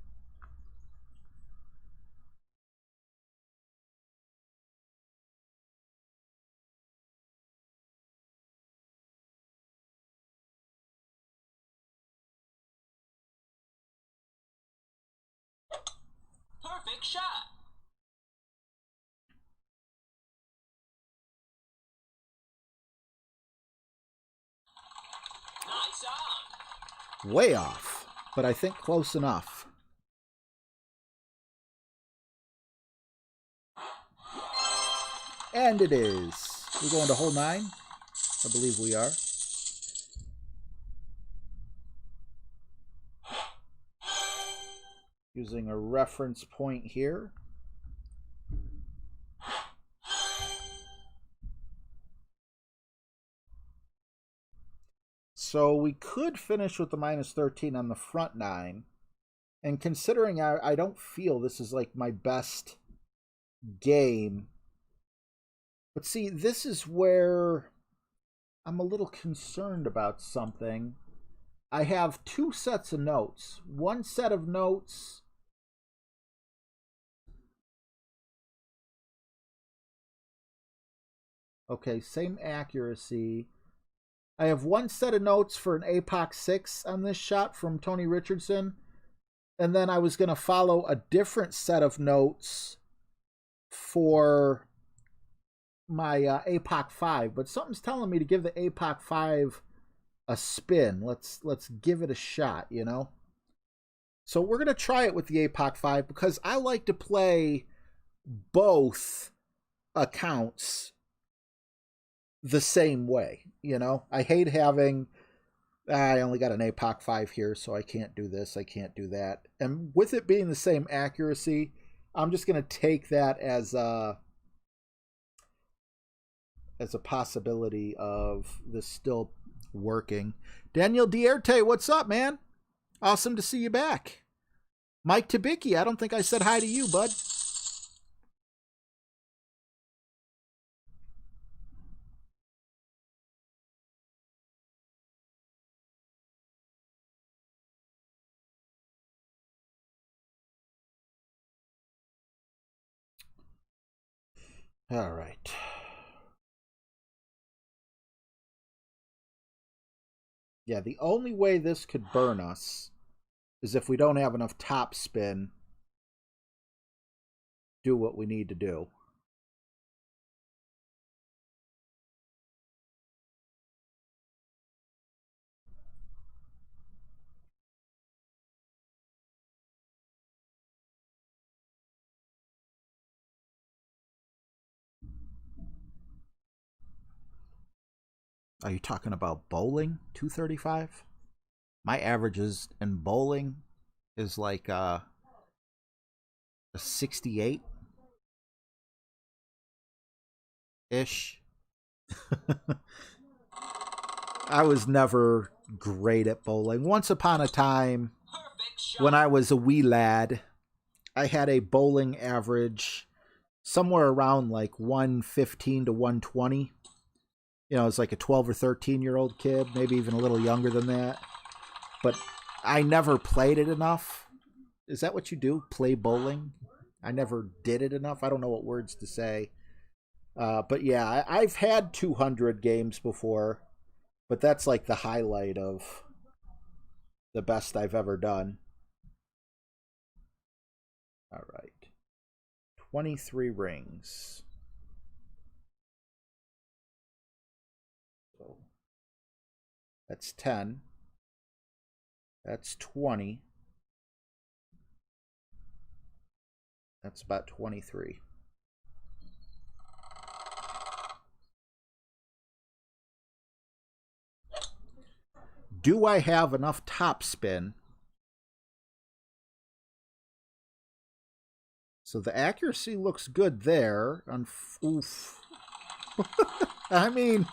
Speaker 3: Perfect shot. Nice on.
Speaker 2: Way off, but I think close enough. And it is. We're going to hole 9. I believe we are. Using a reference point here. So we could finish with the minus 13 on the front 9. And considering I don't feel this is like my best game. But see, this is where I'm a little concerned about something. I have 2 sets of notes. One set of notes okay, same accuracy. I have one set of notes for an APOC 6 on this shot from Tony Richardson. And then I was going to follow a different set of notes for my APOC 5. But something's telling me to give the APOC 5 a spin. Let's give it a shot, you know? So we're going to try it with the APOC 5 because I like to play both accounts the same way, you know? I hate having, I only got an APOC 5 here, so I can't do this, I can't do that. And with it being the same accuracy, I'm just going to take that as a possibility of this still working. Daniel Dierte, what's up, man? Awesome to see you back. Mike Tabicki, I don't think I said hi to you, bud. All right. Yeah, the only way this could burn us is if we don't have enough top spin. Do what we need to do. Are you talking about bowling? 235? My averages in bowling is like a 68 ish. I was never great at bowling. Once upon a time, when I was a wee lad, I had a bowling average somewhere around like 115 to 120. You know, it's like a 12 or 13-year-old kid, maybe even a little younger than that. But I never played it enough. Is that what you do? Play bowling? I never did it enough. I don't know what words to say. But yeah, I've had 200 games before. But that's like the highlight of the best I've ever done. All right. 23 rings. So that's 10. That's 20. That's about 23. Do I have enough top spin? So the accuracy looks good there. Oof. I mean,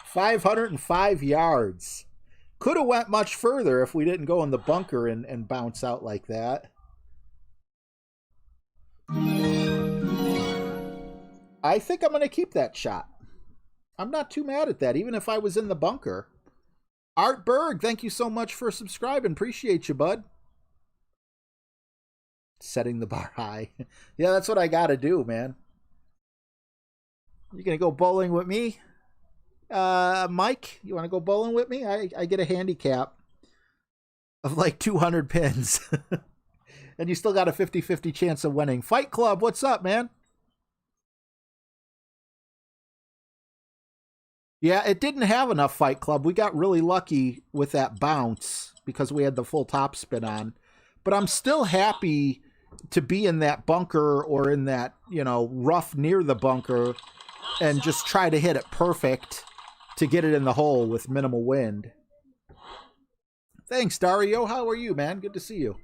Speaker 2: 505 yards. Could have went much further if we didn't go in the bunker and bounce out like that. I think I'm going to keep that shot. I'm not too mad at that, even if I was in the bunker. Art Berg, thank you so much for subscribing. Appreciate you, bud. Setting the bar high. Yeah, that's what I got to do, man. You going to go bowling with me? Mike, you want to go bowling with me? I get a handicap of like 200 pins. And you still got a 50-50 chance of winning. Fight Club, what's up, man? Yeah, it didn't have enough Fight Club. We got really lucky with that bounce because we had the full top spin on. But I'm still happy to be in that bunker or in that, you know, rough near the bunker and just try to hit it perfect to get it in the hole with minimal wind. Thanks, Dario. How are you, man? Good to see you.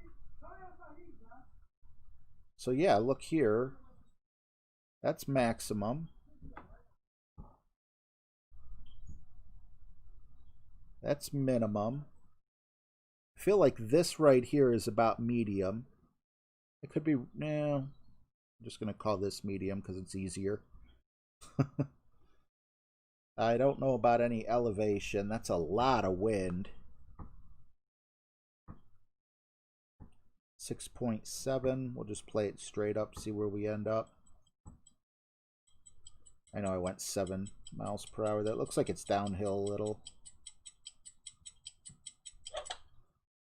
Speaker 2: So yeah, look here. That's maximum. That's minimum. I feel like this right here is about medium. It could be, no. I'm just going to call this medium because it's easier. I don't know about any elevation. That's a lot of wind. 6.7. We'll just play it straight up, see where we end up. I know I went 7 miles per hour. That looks like it's downhill a little.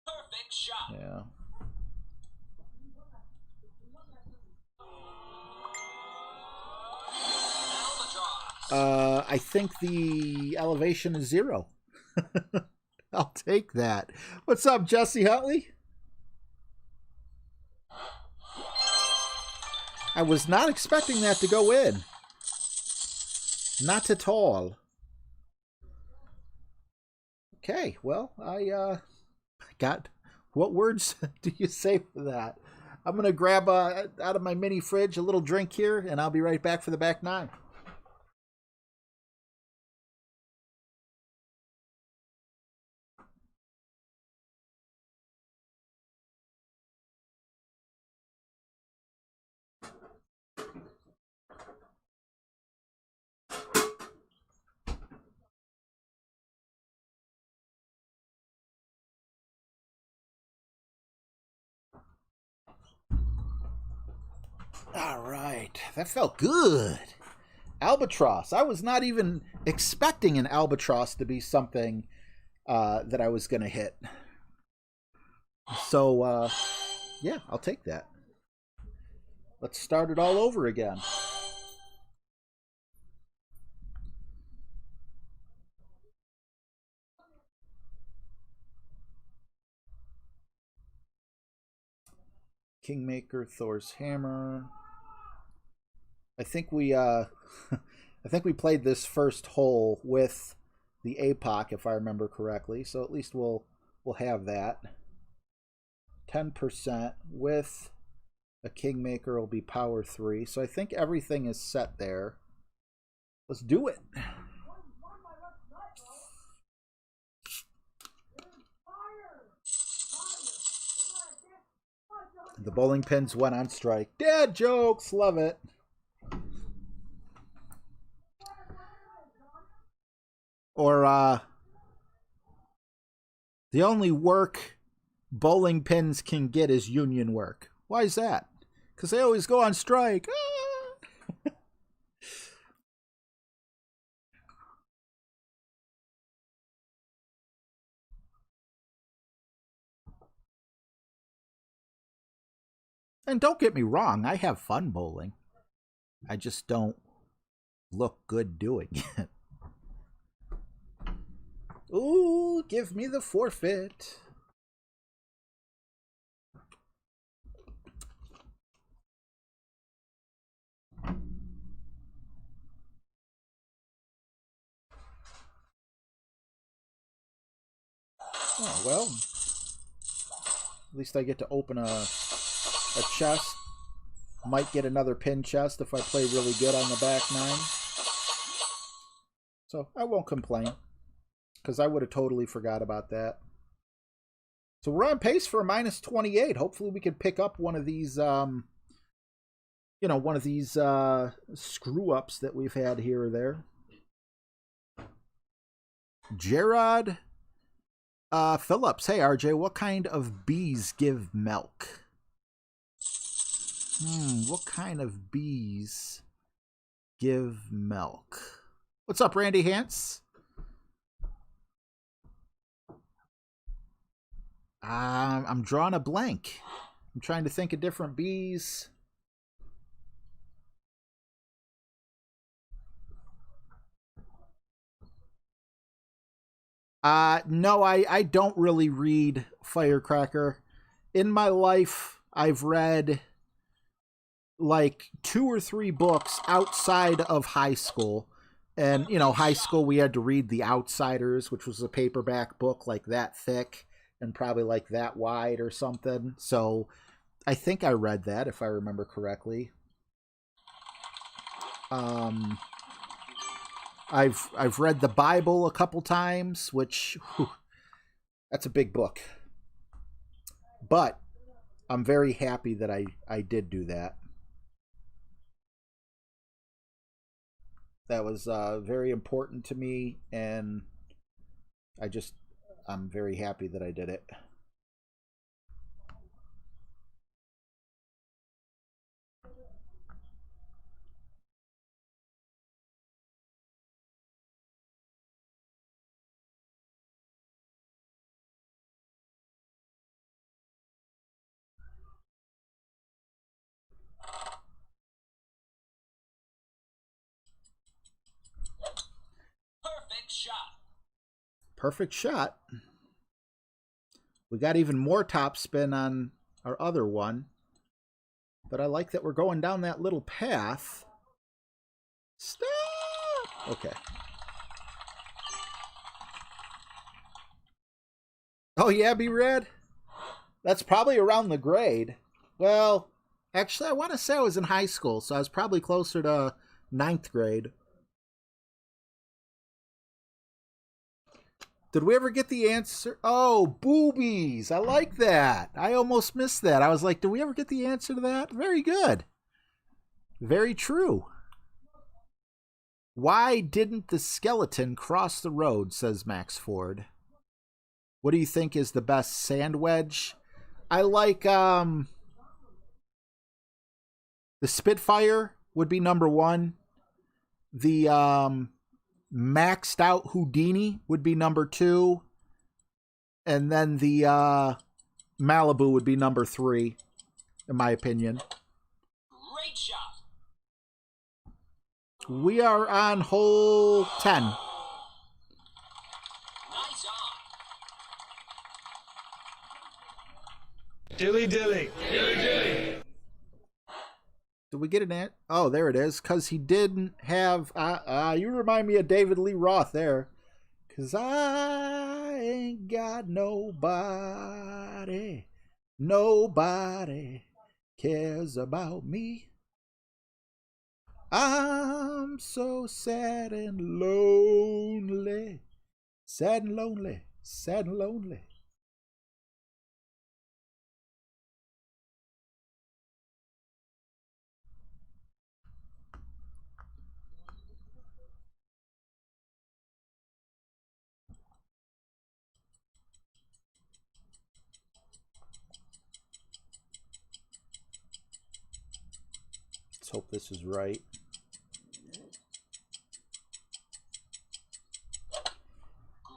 Speaker 3: Perfect shot.
Speaker 2: Yeah. I think the elevation is 0. I'll take that. What's up, Jesse Huntley? I was not expecting that to go in. Not at all. Okay, well, I got... What words do you say for that? I'm going to grab out of my mini fridge a little drink here, and I'll be right back for the back 9. All right, that felt good. Albatross. I was not even expecting an albatross to be something that I was going to hit. So, yeah, I'll take that. Let's start it all over again. Kingmaker, Thor's Hammer. I think we I think we played this first hole with the APOC, if I remember correctly. So at least we'll have that. 10% with a Kingmaker will be power 3. So I think everything is set there. Let's do it. The bowling pins went on strike. Dad jokes, love it. Or the only work bowling pins can get is union work. Why is that? Because they always go on strike. Ah! And don't get me wrong, I have fun bowling. I just don't look good doing it. Ooh, give me the forfeit. Oh, well. At least I get to open a chest. Might get another pin chest if I play really good on the back 9. So I won't complain, because I would have totally forgot about that. So we're on pace for a minus 28. Hopefully we can pick up one of these, one of these screw-ups that we've had here or there. Gerard Phillips. Hey, RJ, what kind of bees give milk? What kind of bees give milk? What's up, Randy Hance? I'm drawing a blank. I'm trying to think of different bees. No, I don't really read Firecracker. In my life, I've read like 2 or 3 books outside of high school. And, you know, high school, we had to read The Outsiders, which was a paperback book like that thick and probably like that wide or something. So I think I read that, if I remember correctly. I've read the Bible a couple times, which, that's a big book. But I'm very happy that I did do that. That was very important to me, and I'm very happy that I did it.
Speaker 3: Perfect shot.
Speaker 2: Perfect shot. We got even more top spin on our other one. But I like that we're going down that little path. Stop! Okay. Oh, yeah, B-Red? That's probably around the grade. Well, actually, I want to say I was in high school, so I was probably closer to 9th grade. Did we ever get the answer? Oh, boobies. I like that. I almost missed that. I was like, did we ever get the answer to that? Very good. Very true. Why didn't the skeleton cross the road, says Max Ford. What do you think is the best sand wedge? I like the Spitfire would be number 1. The maxed out Houdini would be number 2. And then the Malibu would be number 3, in my opinion.
Speaker 3: Great shot.
Speaker 2: We are on hole 10.
Speaker 3: Nice on.
Speaker 5: Dilly dilly.
Speaker 2: Did we get an ant? Oh, there it is. Because he didn't have... you remind me of David Lee Roth there. Because I ain't got nobody. Nobody cares about me. I'm so sad and lonely. Sad and lonely. Sad and lonely. Let's hope this is right.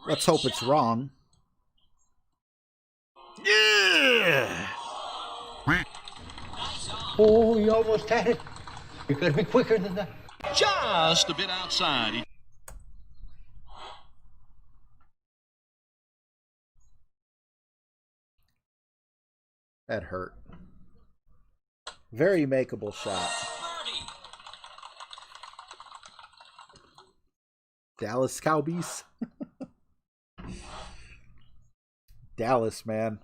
Speaker 2: Let's hope it's wrong. Yeah!
Speaker 4: Oh, you almost had it. You gotta be quicker than that.
Speaker 5: Just a bit outside.
Speaker 2: That hurt. Very makeable shot.
Speaker 3: Birdie.
Speaker 2: Dallas Cowboys. Dallas, man.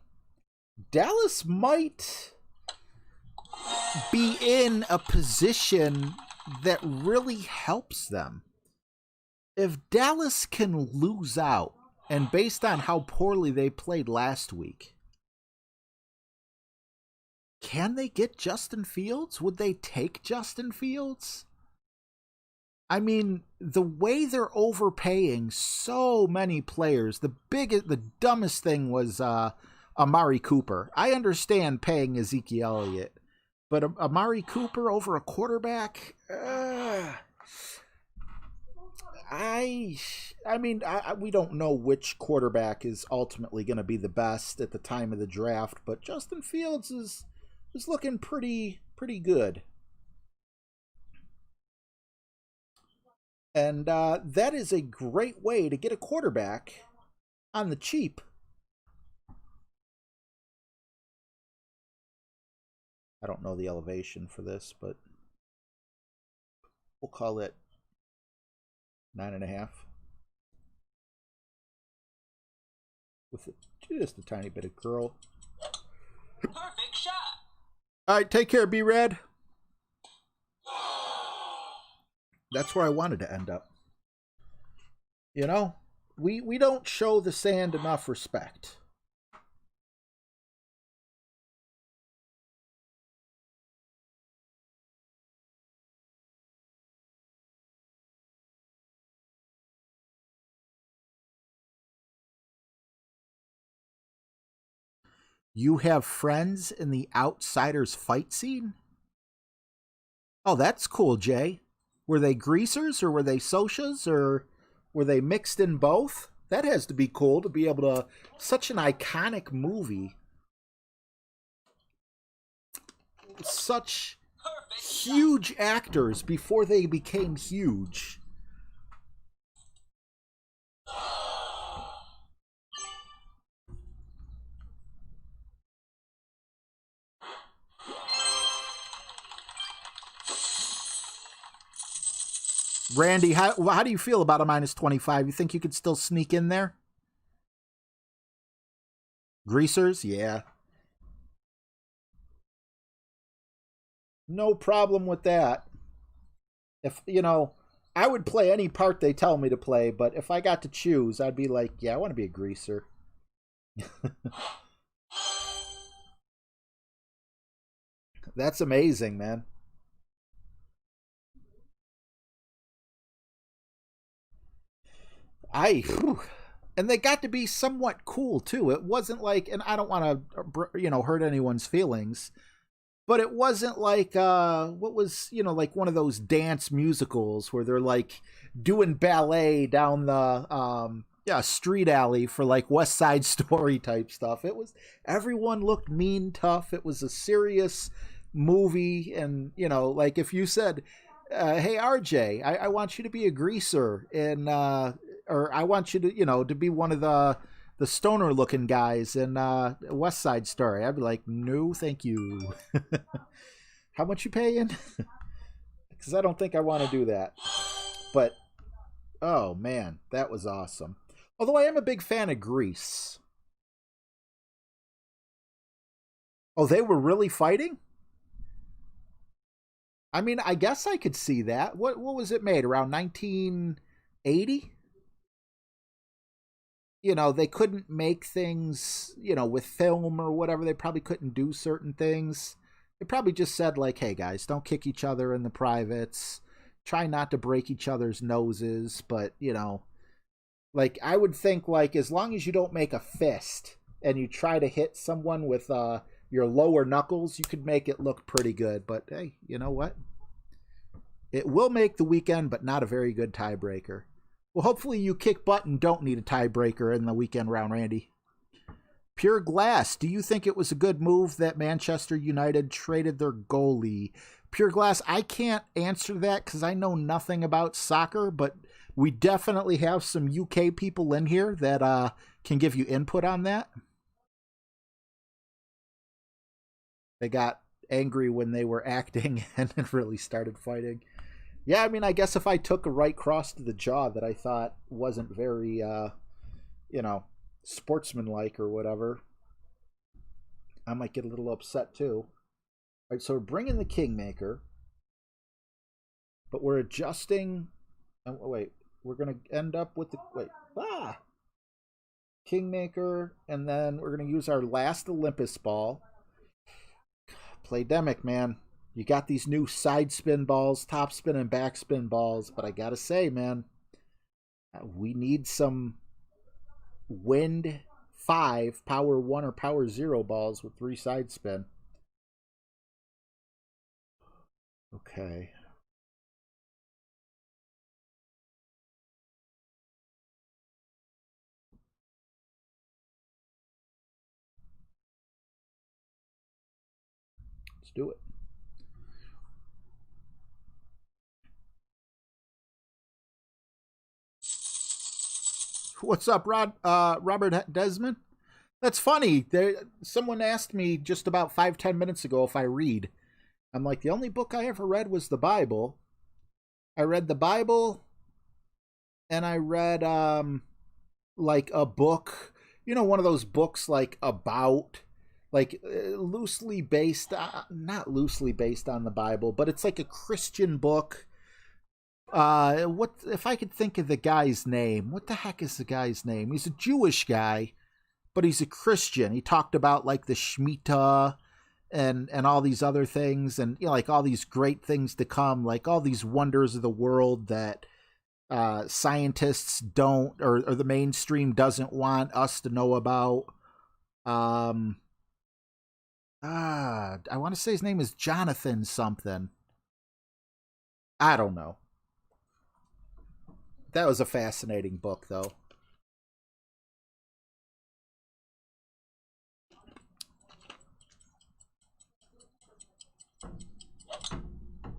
Speaker 2: Dallas might be in a position that really helps them. If Dallas can lose out, and based on how poorly they played last week, can they get Justin Fields? Would they take Justin Fields? I mean, the way they're overpaying so many players, the dumbest thing was Amari Cooper. I understand paying Ezekiel Elliott, but Amari Cooper over a quarterback? We don't know which quarterback is ultimately going to be the best at the time of the draft, but Justin Fields is looking pretty good. And that is a great way to get a quarterback on the cheap. I don't know the elevation for this, but we'll call it 9.5. With just a tiny bit of curl.
Speaker 3: Perfect shot.
Speaker 2: All right, take care, B-Red. That's where I wanted to end up. You know, we don't show the sand enough respect. You have friends in the Outsiders fight scene? Oh, that's cool, Jay. Were they greasers or were they socias or were they mixed in both? That has to be cool to be able to... Such an iconic movie. Such huge actors before they became huge. Randy, how do you feel about a -25? You think you could still sneak in there? Greasers? Yeah. No problem with that. If, you know, I would play any part they tell me to play, but if I got to choose, I'd be like, yeah, I want to be a greaser. That's amazing, man. And they got to be somewhat cool too. It wasn't like, and I don't want to, hurt anyone's feelings, but it wasn't like, what was, like one of those dance musicals where they're like doing ballet down the, street alley for like West Side Story type stuff. It was, everyone looked mean, tough. It was a serious movie. And, like if you said, hey, RJ, I want you to be a greaser in, or I want you to, to be one of the stoner looking guys in West Side Story. I'd be like, no, thank you. How much you paying? Because I don't think I want to do that. But, oh man, that was awesome. Although I am a big fan of Grease. Oh, they were really fighting? I mean, I guess I could see that. What was it made? Around 1980? They couldn't make things, with film or whatever. They probably couldn't do certain things. They probably just said, like, hey, guys, don't kick each other in the privates. Try not to break each other's noses. But, like, I would think, like, as long as you don't make a fist and you try to hit someone with your lower knuckles, you could make it look pretty good. But, hey, you know what? It will make the weekend, but not a very good tiebreaker. Well, hopefully you kick butt and don't need a tiebreaker in the weekend round, Randy. Pure Glass, do you think it was a good move that Manchester United traded their goalie? Pure Glass, I can't answer that because I know nothing about soccer, but we definitely have some UK people in here that can give you input on that. They got angry when they were acting and really started fighting. Yeah, I mean, I guess if I took a right cross to the jaw that I thought wasn't very, sportsmanlike or whatever, I might get a little upset too. All right, so we're bringing the Kingmaker, but we're adjusting. Oh, wait, we're going to end up with the, Kingmaker, and then we're going to use our last Olympus ball. Playdemic, man. You got these new side spin balls, top spin and back spin balls, but I gotta say, man, we need some Wind 5 Power 1 or Power 0 balls with 3 side spin. Okay. Let's do it. What's up, Robert Desmond? That's funny. Someone asked me just about 5-10 minutes ago if I read. I'm like, the only book I ever read was the Bible. I read the Bible, and I read like a book, one of those books like about, like loosely based, not loosely based on the Bible, but it's like a Christian book. What if I could think of the guy's name? What the heck is the guy's name? He's a Jewish guy, but he's a Christian. He talked about like the Shemitah and all these other things, and like all these great things to come, like all these wonders of the world that scientists don't, or the mainstream doesn't want us to know about. I want to say his name is Jonathan something. I don't know. That was a fascinating book, though.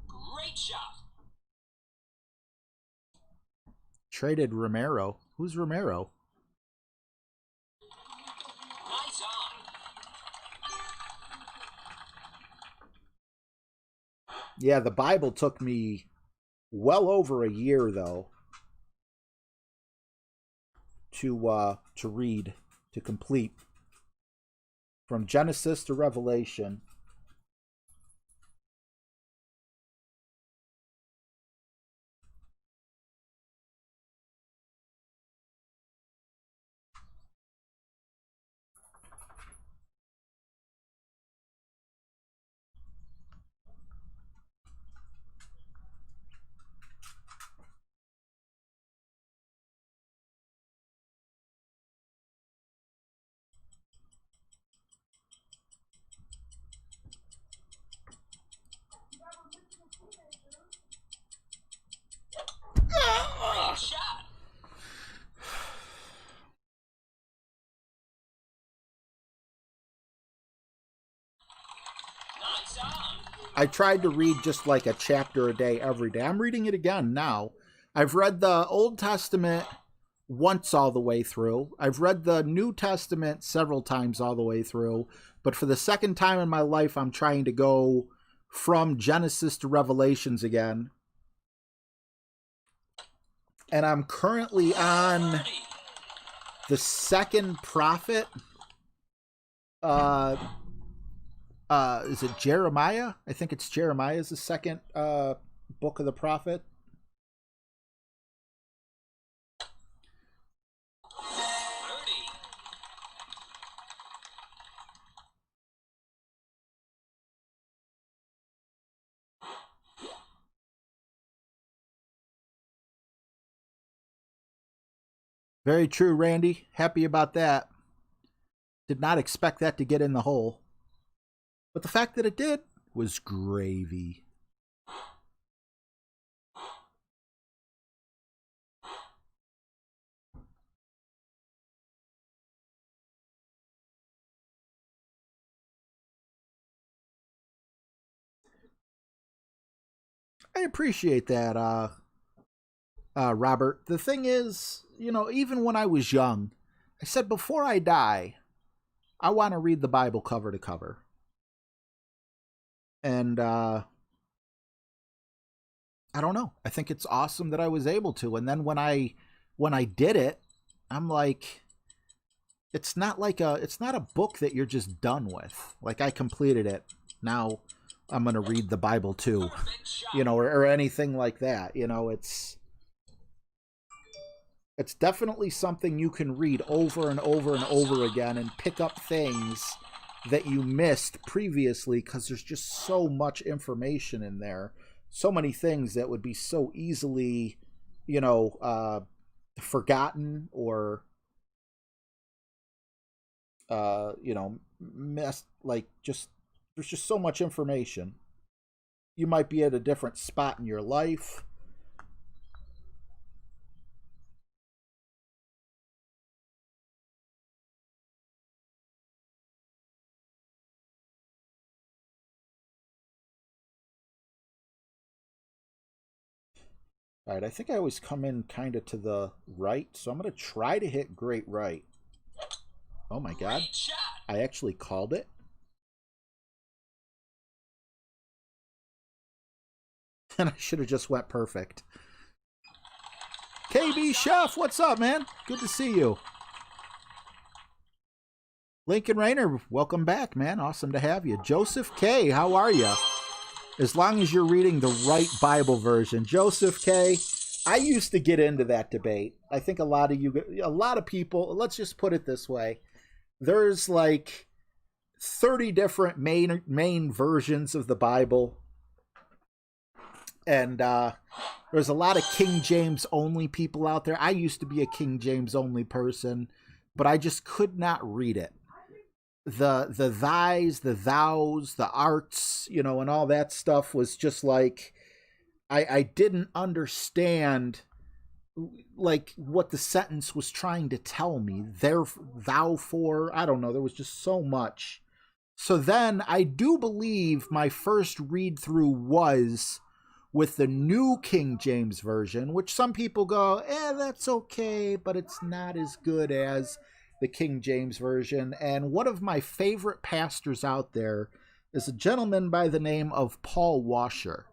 Speaker 3: Great shot.
Speaker 2: Traded Romero. Who's Romero?
Speaker 3: Nice on.
Speaker 2: Yeah, the Bible took me well over a year, though, to read, to complete, from Genesis to Revelation.
Speaker 3: Great shot. Nice on.
Speaker 2: I tried to read just like a chapter a day every day. I'm reading it again now. I've read the Old Testament once all the way through. I've read the New Testament several times all the way through. But for the second time in my life, I'm trying to go from Genesis to Revelations again. And I'm currently on the second prophet. Is it Jeremiah? I think it's Jeremiah is the second book of the prophet.
Speaker 3: Birdie.
Speaker 2: Very true, Randy. Happy about that. Did not expect that to get in the hole. But the fact that it did was gravy. I appreciate that, Robert. The thing is, even when I was young, I said before I die, I want to read the Bible cover to cover. And I don't know. I think it's awesome that I was able to. And then when I did it, I'm like, it's not a book that you're just done with. Like, I completed it. Now I'm going to read the Bible too,
Speaker 3: Perfect shot.
Speaker 2: or anything like that. It's definitely something you can read over and over and over again and pick up things that you missed previously, because there's just so much information in there, so many things that would be so easily, forgotten or, missed. Like, there's just so much information. You might be at a different spot in your life. All right, I think I always come in kind of to the right, so I'm going to try to hit great right. Oh my God.
Speaker 3: Great shot.
Speaker 2: I actually called it. And I should have just went perfect. KB Chef, what's up, man? Good to see you. Lincoln Rayner, welcome back, man. Awesome to have you. Joseph K, how are you? As long as you're reading the right Bible version. Joseph K, I used to get into that debate. I think a lot of people, let's just put it this way. There's like 30 different main versions of the Bible. And there's a lot of King James only people out there. I used to be a King James only person, but I just could not read it. The thys, the thous, the arts, you know, and all that stuff was just like, I didn't understand like what the sentence was trying to tell me. There, thou, for, I don't know. There was just so much. So then I do believe my first read through was with the New King James Version, which some people go, that's okay, but it's not as good as the King James Version. And one of my favorite pastors out there is a gentleman by the name of Paul Washer.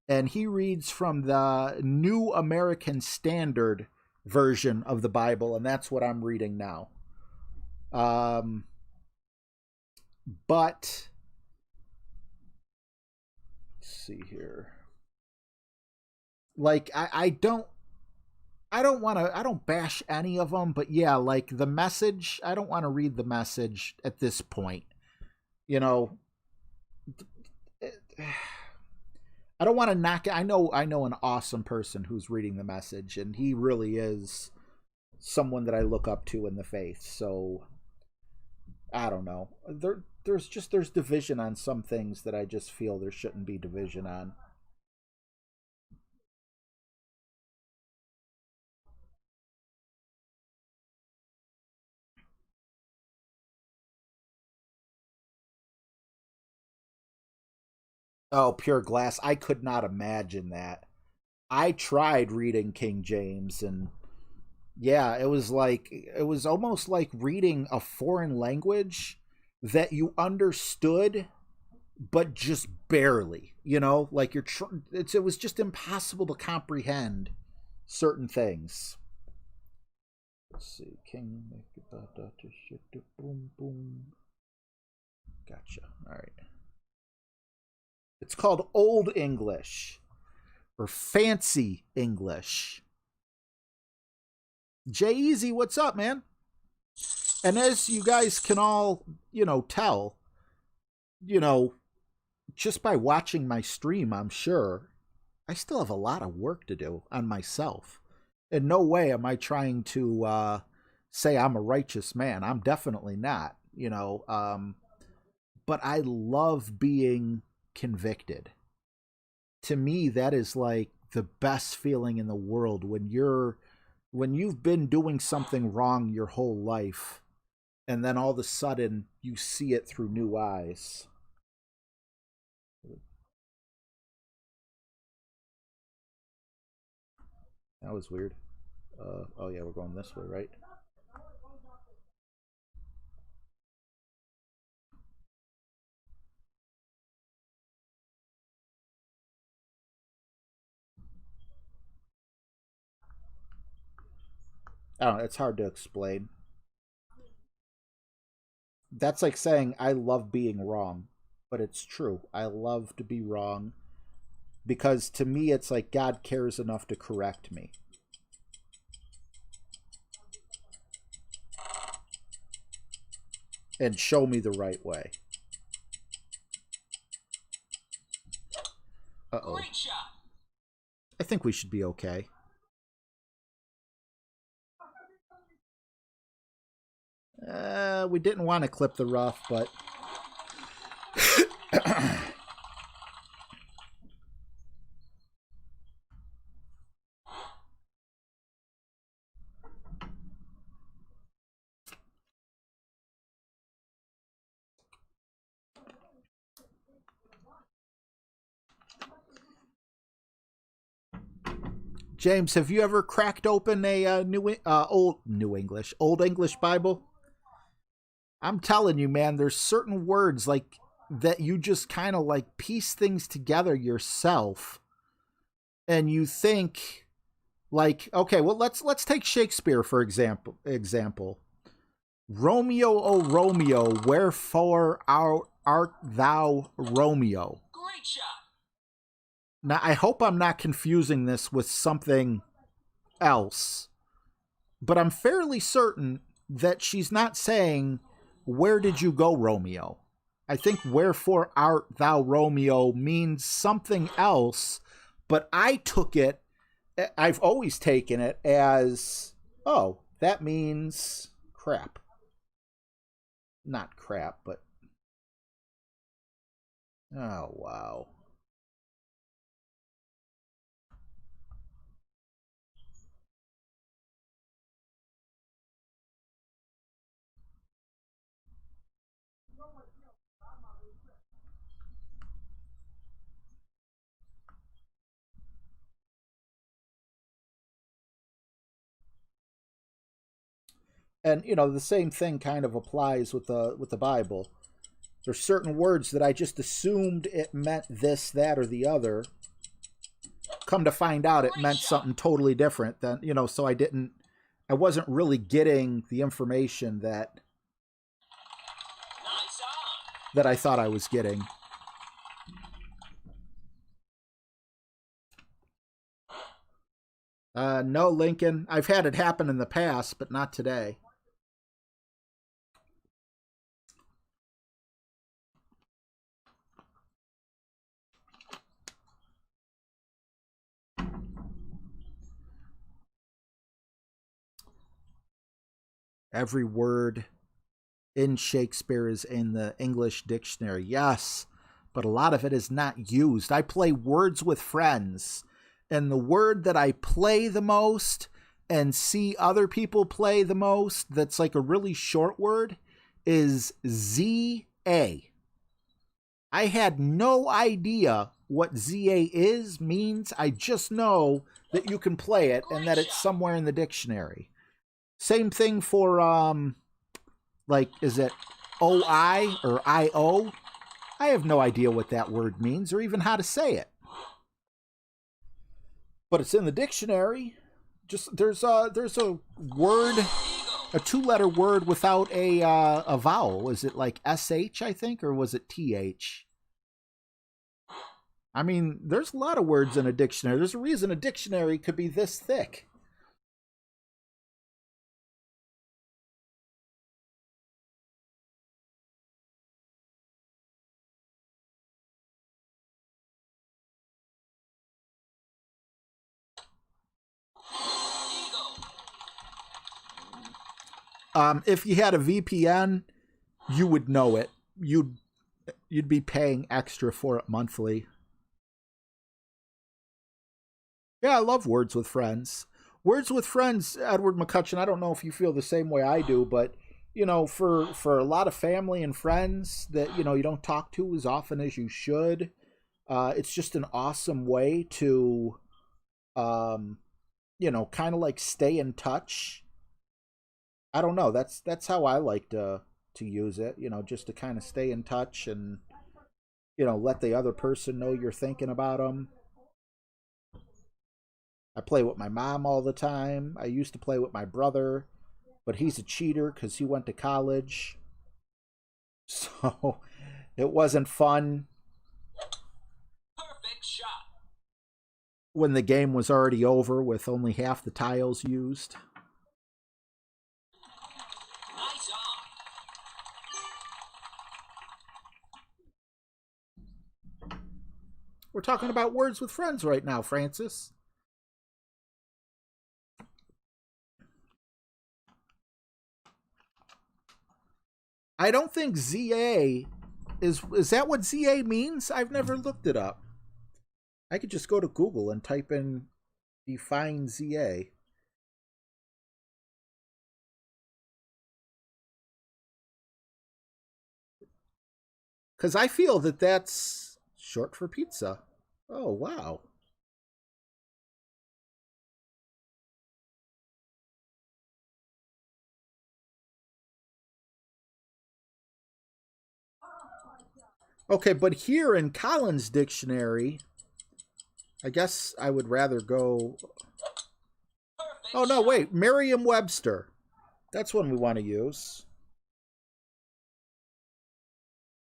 Speaker 2: And he reads from the New American Standard Version of the Bible, and that's what I'm reading now. But let's see here. Like, I don't bash any of them, but yeah, like the Message, I don't want to read the Message at this point. You know, I don't want to knock it. I know an awesome person who's reading the Message, and he really is someone that I look up to in the faith. So I don't know. There's division on some things that I just feel there shouldn't be division on. Oh, pure glass. I could not imagine that. I tried reading King James, and yeah, it was almost like reading a foreign language that you understood, but just barely, you know, like it was just impossible to comprehend certain things. Let's see. King, boom, boom. Gotcha. All right. It's called Old English or Fancy English. J-Easy, what's up, man? And as you guys can all, you know, tell, you know, just by watching my stream, I'm sure, I still have a lot of work to do on myself. In no way am I trying to say I'm a righteous man. I'm definitely not, you know. But I love being convicted. To me, that is like the best feeling in the world when you've been doing something wrong your whole life, and then all of a sudden you see it through new eyes. That was weird. Oh yeah, we're going this way, right? I don't know, it's hard to explain. That's like saying I love being wrong, but it's true. I love to be wrong because to me it's like God cares enough to correct me. And show me the right way. Uh-oh.
Speaker 3: Great shot.
Speaker 2: I think we should be okay. We didn't want to clip the rough, but James, have you ever cracked open a Old English Bible? I'm telling you, man, there's certain words like that you just kind of like piece things together yourself, and you think like, okay, well let's take Shakespeare for example. Romeo, O Romeo, wherefore art thou Romeo?
Speaker 3: Great shot.
Speaker 2: Now, I hope I'm not confusing this with something else, but I'm fairly certain that she's not saying, where did you go, Romeo? I think wherefore art thou Romeo means something else, but I've always taken it as, oh, that means crap. Not crap, but... Oh, wow. And the same thing kind of applies with the Bible. There's certain words that I just assumed it meant this, that, or the other. Come to find out, it meant something totally different. Than so I wasn't really getting the information that
Speaker 3: Nice on.
Speaker 2: that I thought I was getting. No, Lincoln. I've had it happen in the past, but not today. Every word in Shakespeare is in the English dictionary. Yes, but a lot of it is not used. I play Words with Friends, and the word that I play the most and see other people play the most, that's like a really short word, is ZA. I had no idea what ZA means. I just know that you can play it and that it's somewhere in the dictionary. Same thing for, like, is it OI or IO? I have no idea what that word means or even how to say it. But it's in the dictionary. Just there's a word, a 2-letter word without a vowel. Is it like SH, I think, or was it TH? I mean, there's a lot of words in a dictionary. There's a reason a dictionary could be this thick. If you had a VPN, you would know it. You'd be paying extra for it monthly. Yeah, I love Words with Friends. Words with Friends, Edward McCutcheon, I don't know if you feel the same way I do, but for a lot of family and friends that you don't talk to as often as you should, it's just an awesome way to kind of like stay in touch. I don't know. That's how I like to use it. Just to kind of stay in touch and let the other person know you're thinking about them. I play with my mom all the time. I used to play with my brother, but he's a cheater because he went to college, so it wasn't fun
Speaker 3: Perfect shot.
Speaker 2: when the game was already over with only half the tiles used.
Speaker 3: Nice on.
Speaker 2: We're talking about Words with Friends right now, Francis. I don't think ZA is that what ZA means? I've never looked it up. I could just go to Google and type in define ZA. Because I feel that that's short for pizza. Oh, wow. Okay, but here in Collins Dictionary, I guess I would rather go... Oh, no, wait. Merriam-Webster. That's one we want to use.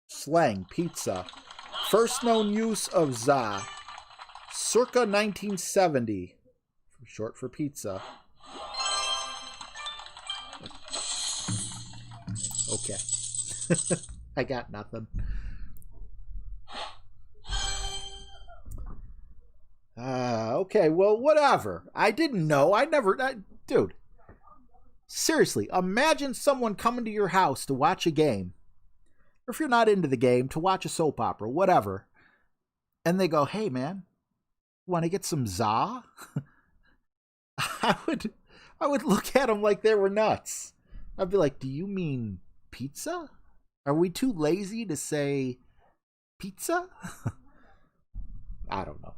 Speaker 2: Slang, pizza. First known use of za. Circa 1970. Short for pizza. Okay. I got nothing. Okay, well, whatever. I didn't know. Dude. Seriously, imagine someone coming to your house to watch a game. Or if you're not into the game, to watch a soap opera, whatever. And they go, hey, man, want to get some za? I would look at them like they were nuts. I'd be like, do you mean pizza? Are we too lazy to say pizza? I don't know.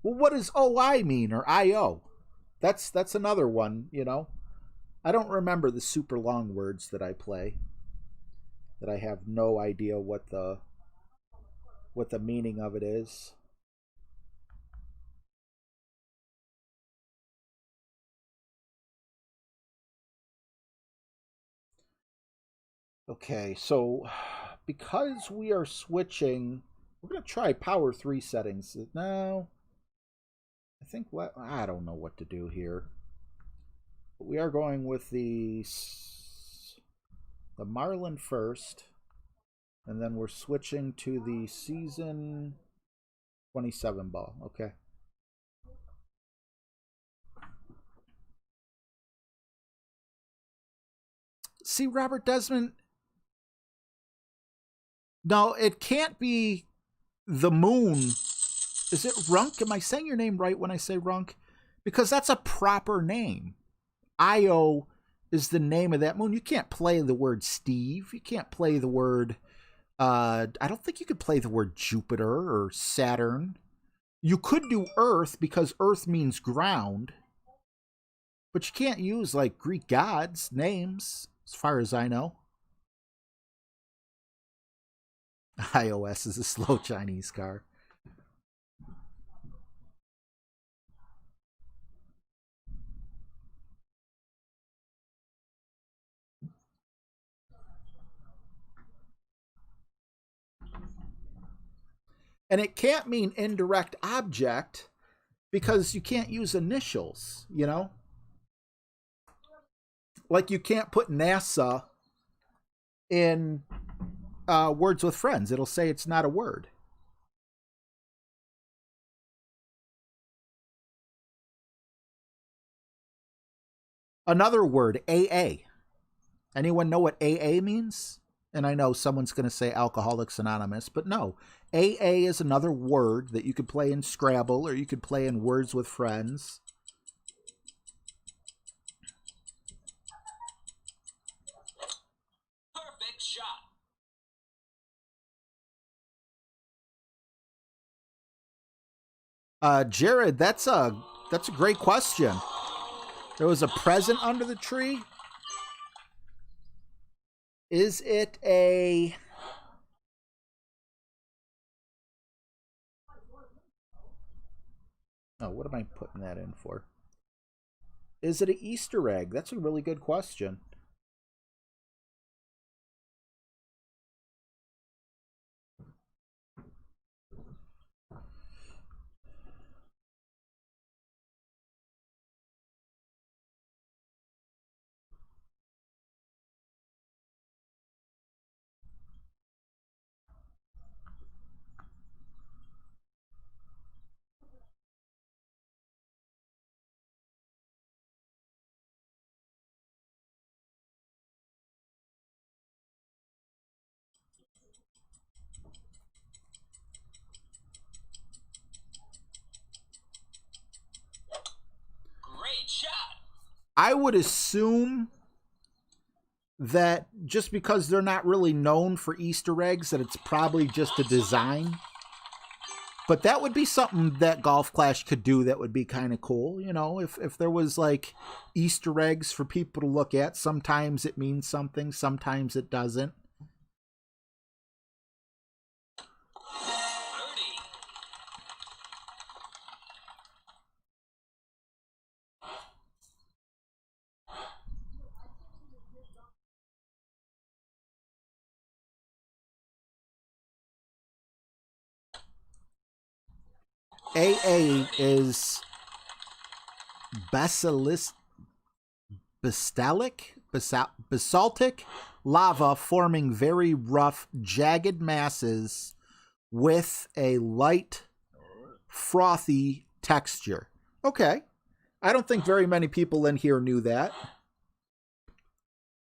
Speaker 2: Well, what does OI mean, or IO? That's another one, you know. I don't remember the super long words that I play. That I have no idea what the meaning of it is. Okay, so because we are switching, we're going to try Power 3 settings. No, I don't know what to do here. But we are going with the Marlin first, and then we're switching to the Season 27 ball. Okay. See, Robert Desmond... No, it can't be the moon. Is it Runk? Am I saying your name right when I say Runk? Because that's a proper name. Io is the name of that moon. You can't play the word Steve. You can't play the word... I don't think you could play the word Jupiter or Saturn. You could do Earth because Earth means ground. But you can't use, like, Greek gods' names, as far as I know. iOS is a slow Chinese car. And it can't mean indirect object because you can't use initials, you know? Like you can't put NASA in Words with Friends. It'll say it's not a word. Another word, AA. Anyone know what AA means? And I know someone's going to say Alcoholics Anonymous, but no. AA is another word that you could play in Scrabble or you could play in Words with Friends.
Speaker 3: Perfect shot.
Speaker 2: Jared, that's a great question. There was a present under the tree. Is it a... Oh, what am I putting that in for? Is it an Easter egg? That's a really good question.
Speaker 3: Great shot.
Speaker 2: I would assume that just because they're not really known for Easter eggs, that it's probably just a design. But that would be something that Golf Clash could do that would be kind of cool. You know, if there was like Easter eggs for people to look at, sometimes it means something, sometimes it doesn't. AA is basaltic lava forming very rough, jagged masses with a light, frothy texture. Okay. I don't think very many people in here knew that.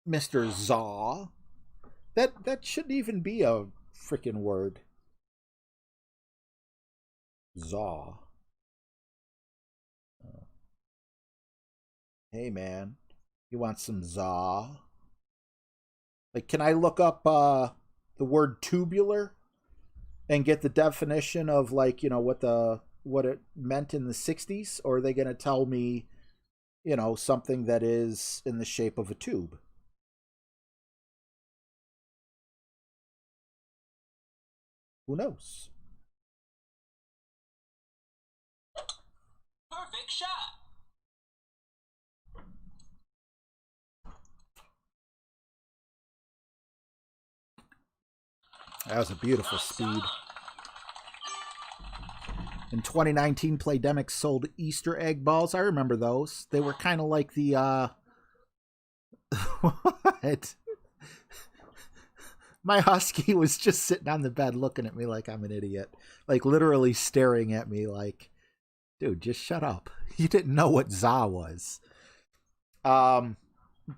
Speaker 2: Mr. Zaw. That shouldn't even be a freaking word. Zaw. Hey, man. You want some Zaw? Like, can I look up the word tubular and get the definition of, like, you know, what it meant in the 60s? Or are they going to tell me, you know, something that is in the shape of a tube? Who knows?
Speaker 3: Perfect shot.
Speaker 2: That was a beautiful speed. In 2019, Playdemic sold Easter egg balls. I remember those. They were kind of like the, what? My husky was just sitting on the bed looking at me like I'm an idiot. Like, literally staring at me like, dude, just shut up. You didn't know what za was. But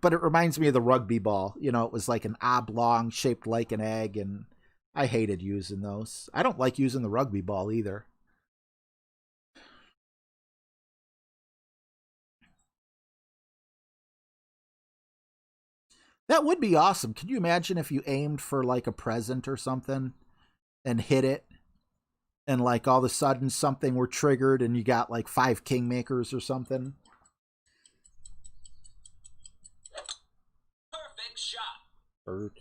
Speaker 2: it reminds me of the rugby ball. You know, it was like an oblong shaped like an egg, and I hated using those. I don't like using the rugby ball either. That would be awesome. Could you imagine if you aimed for like a present or something and hit it, and like all of a sudden something were triggered and you got like 5 kingmakers or something?
Speaker 3: Perfect shot.
Speaker 2: Or,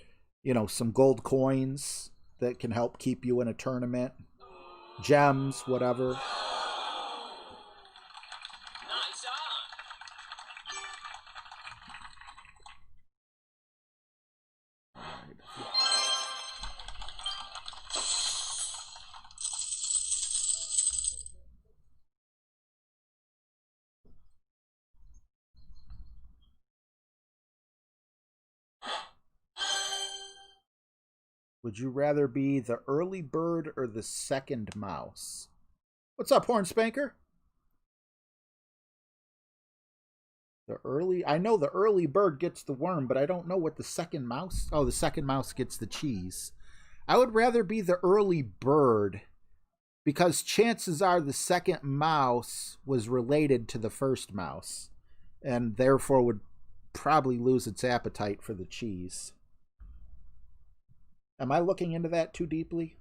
Speaker 2: you know, some gold coins that can help keep you in a tournament. Gems, whatever.
Speaker 3: Nice on.
Speaker 2: Would you rather be the early bird or the second mouse? What's up, Hornspanker? I know the early bird gets the worm, but I don't know what the second mouse... Oh, the second mouse gets the cheese. I would rather be the early bird, because chances are the second mouse was related to the first mouse, and therefore would probably lose its appetite for the cheese. Am I looking into that too deeply?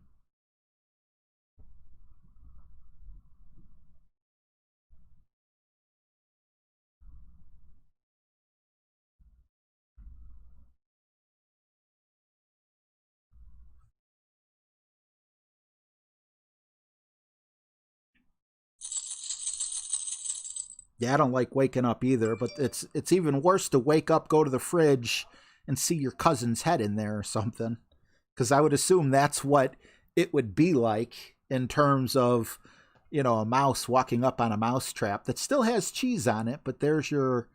Speaker 2: Yeah, I don't like waking up either, but it's even worse to wake up, go to the fridge, and see your cousin's head in there or something. Because I would assume that's what it would be like in terms of, you know, a mouse walking up on a mouse trap that still has cheese on it, but there's your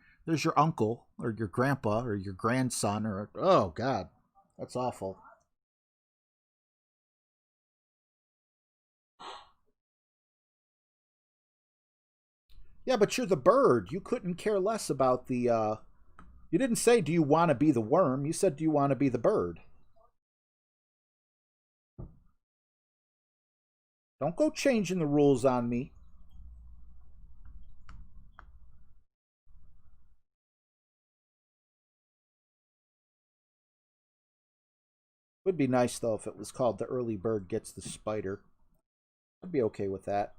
Speaker 2: uncle or your grandpa or your grandson or, oh God, that's awful. Yeah, but you're the bird. You couldn't care less about the, you didn't say, do you want to be the worm? You said, do you want to be the bird? Don't go changing the rules on me. Would be nice, though, if it was called The Early Bird Gets the Spider. I'd be okay with that.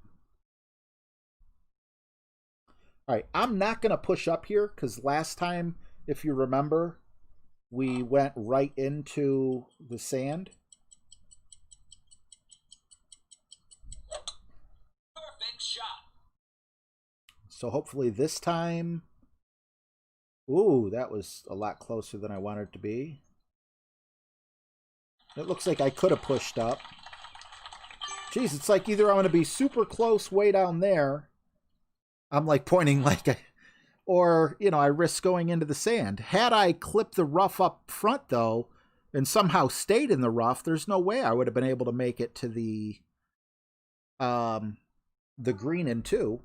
Speaker 2: Alright, I'm not going to push up here, because last time, if you remember, we went right into the sand.
Speaker 3: Perfect shot.
Speaker 2: So hopefully this time... Ooh, that was a lot closer than I wanted it to be. It looks like I could have pushed up. Jeez, it's like either I'm going to be super close way down there. I'm like pointing like or, you know, I risk going into the sand. Had I clipped the rough up front, though, and somehow stayed in the rough, there's no way I would have been able to make it to the green in 2.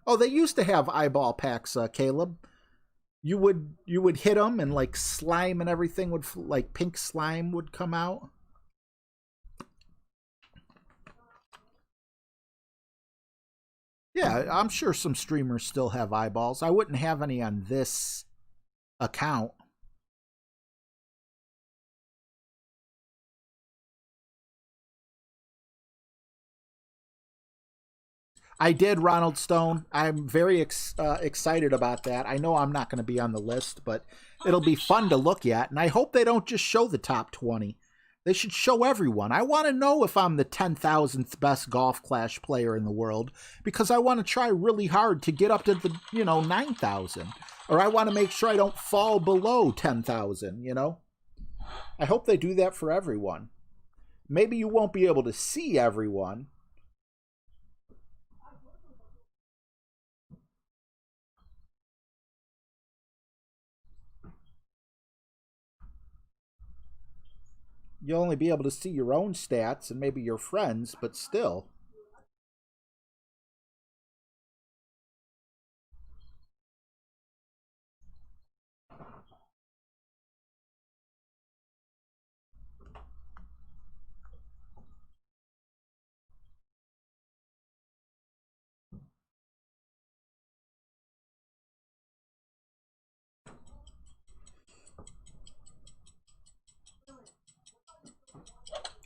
Speaker 2: Oh, they used to have eyeball packs, Caleb. You would hit them and like slime and everything would like pink slime would come out. Yeah, I'm sure some streamers still have eyeballs. I wouldn't have any on this account. I did, Ronald Stone. I'm very excited about that. I know I'm not going to be on the list, but it'll be fun to look at. And I hope they don't just show the top 20. They should show everyone. I want to know if I'm the 10,000th best Golf Clash player in the world, because I want to try really hard to get up to the, 9,000. Or I want to make sure I don't fall below 10,000, I hope they do that for everyone. Maybe you won't be able to see everyone. You'll only be able to see your own stats and maybe your friends, but still.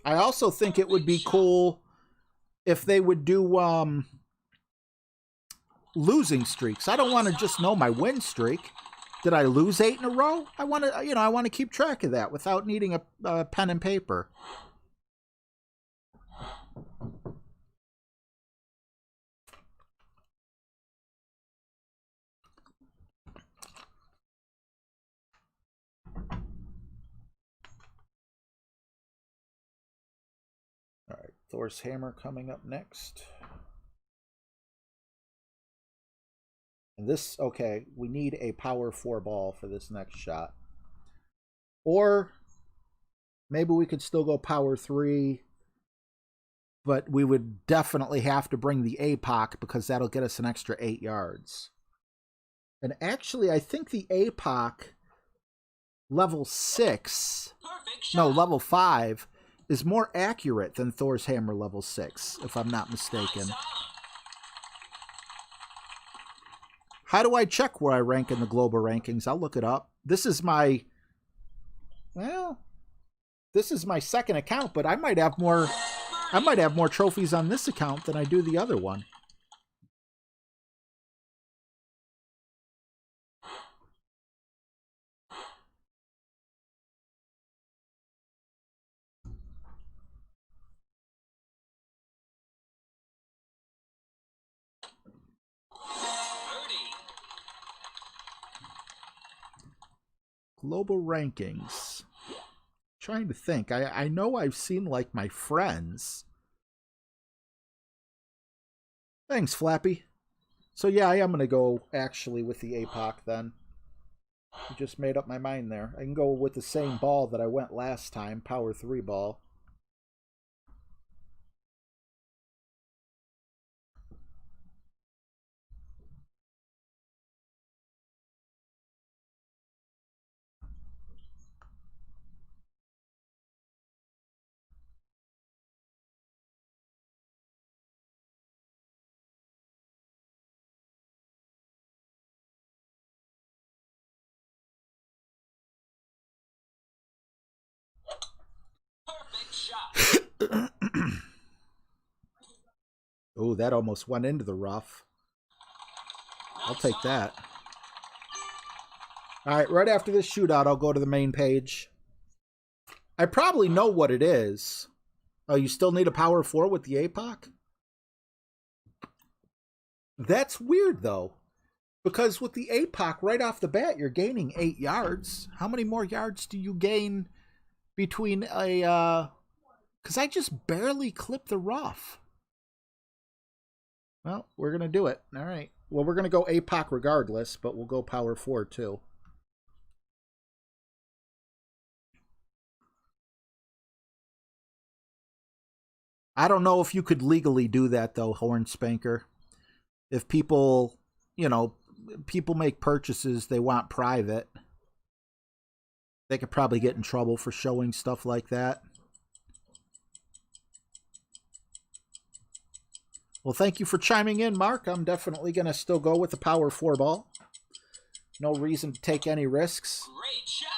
Speaker 2: I also think it would be cool if they would do losing streaks. I don't want to just know my win streak. Did I lose 8 in a row? I want to, I want to keep track of that without needing a pen and paper. Thor's Hammer coming up next. And this, okay, we need a power 4 ball for this next shot. Or maybe we could still go power 3, but we would definitely have to bring the APOC because that'll get us an extra 8 yards. And actually, I think the APOC level 6, no, level 5, is more accurate than Thor's Hammer level 6, if I'm not mistaken. How do I check where I rank in the global rankings? I'll look it up. This is my, this is my second account, but I might have more trophies on this account than I do the other one. Global rankings. Trying to think. I know I've seen like my friends. Thanks, Flappy. So yeah, I am going to go actually with the APOC then. I just made up my mind there. I can go with the same ball that I went last time, power 3 ball. Oh, that almost went into the rough. I'll take that. All right, right after this shootout, I'll go to the main page. I probably know what it is. Oh, you still need a power 4 with the APOC? That's weird, though. Because with the APOC, right off the bat, you're gaining 8 yards. How many more yards do you gain between a Because I just barely clipped the rough. Well, we're going to do it. All right. Well, we're going to go APOC regardless, but we'll go power 4 too. I don't know if you could legally do that, though, Hornspanker. If people, you know, people make purchases they want private, they could probably get in trouble for showing stuff like that. Well, thank you for chiming in, Mark. I'm definitely going to still go with the power 4 ball. No reason to take any risks.
Speaker 3: Great shot.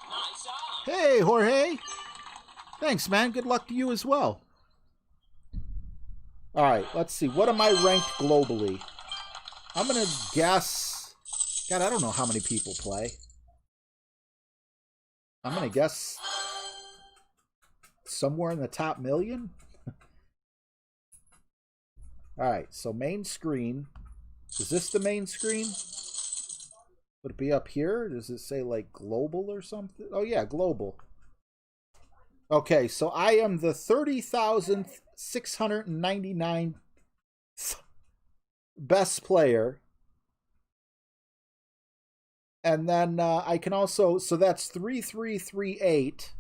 Speaker 3: Nice on.
Speaker 2: Hey, Jorge. Thanks, man. Good luck to you as well. All right, let's see. What am I ranked globally? I'm going to guess... God, I don't know how many people play. I'm going to guess somewhere in the top million. All right, so main screen. Is this the main screen? Would it be up here? Does it say like global or something? Oh yeah, global. Okay, so I am the 30,699 best player. And then I can also, so that's 3338.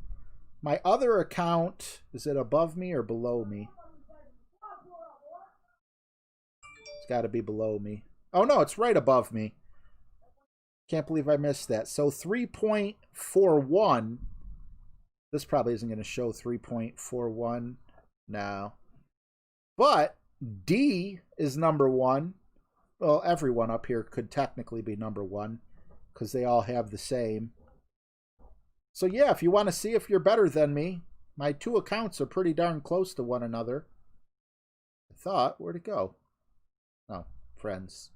Speaker 2: My other account, is it above me or below me? It's got to be below me. Oh no, it's right above me. Can't believe I missed that. So 3.41. This probably isn't going to show 3.41 now. But D is number 1. Well, everyone up here could technically be number 1 because they all have the same. So yeah, if you want to see if you're better than me, my 2 accounts are pretty darn close to one another. I thought, where'd it go? Oh, friends.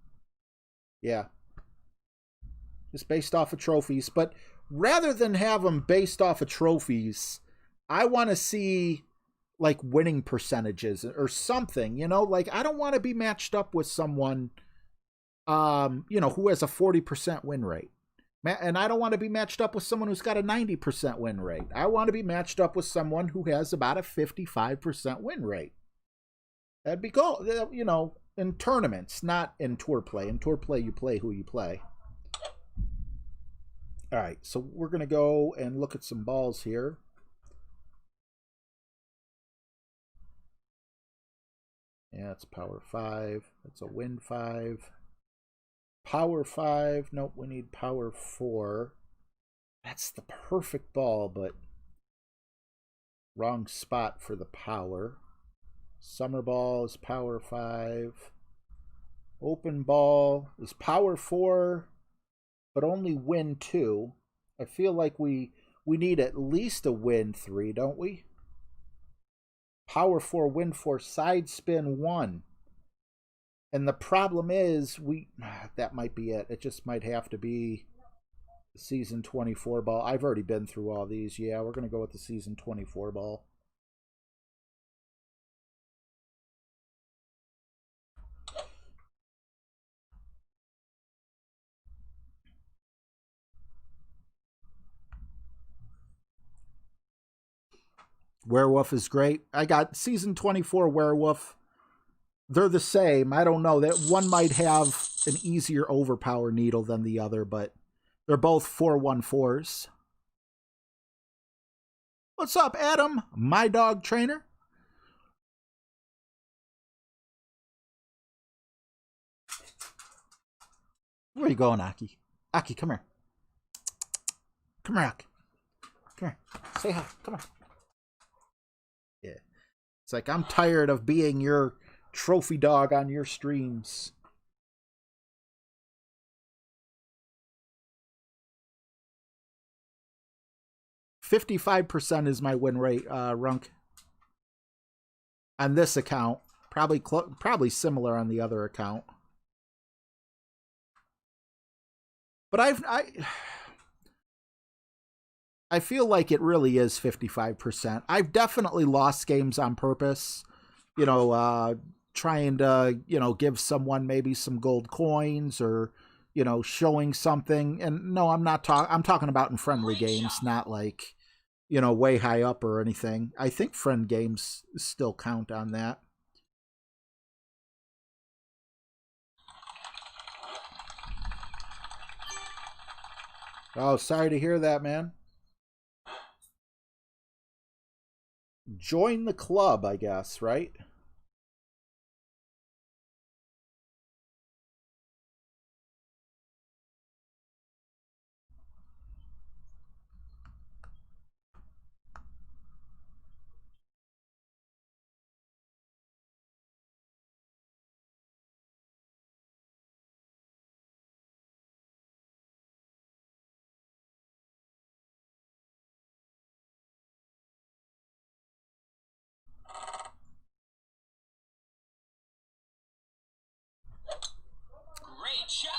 Speaker 2: Yeah. Just based off of trophies. But rather than have them based off of trophies, I want to see like winning percentages or something, you know? Like, I don't want to be matched up with someone, you know, who has a 40% win rate. And I don't want to be matched up with someone who's got a 90% win rate. I want to be matched up with someone who has about a 55% win rate. That'd be cool, you know, in tournaments, not in tour play. In tour play, you play who you play. All right, so we're going to go and look at some balls here. Yeah, it's power 5. That's a win 5. Power 5. Nope, we need power 4. That's the perfect ball, but wrong spot for the power. Summer ball is power 5. Open ball is power 4, but only win 2. I feel like we need at least a win 3, don't we? Power 4, win 4, side spin 1. And the problem is, that might be it. It just might have to be the season 24 ball. I've already been through all these. Yeah, we're going to go with the season 24 ball. Werewolf is great. I got season 24 Werewolf. They're the same. I don't know. That one might have an easier overpower needle than the other, but they're both 414s. What's up, Adam? My dog trainer. Where are you going, Aki? Aki, come here. Come here, Aki. Come here. Say hi. Come on. Yeah. It's like, I'm tired of being your trophy dog on your streams. $55% is my win rate, Runk. On this account. Probably similar on the other account. But I feel like it really is 55%. I've definitely lost games on purpose. You know, trying to, you know, give someone maybe some gold coins or you know, showing something. And no, I'm not talking. I'm talking about in friendly games, not like, you know, way high up or anything. I think friend games still count on that. Oh, sorry to hear that, man. Join the club, I guess, right?
Speaker 3: Great shot.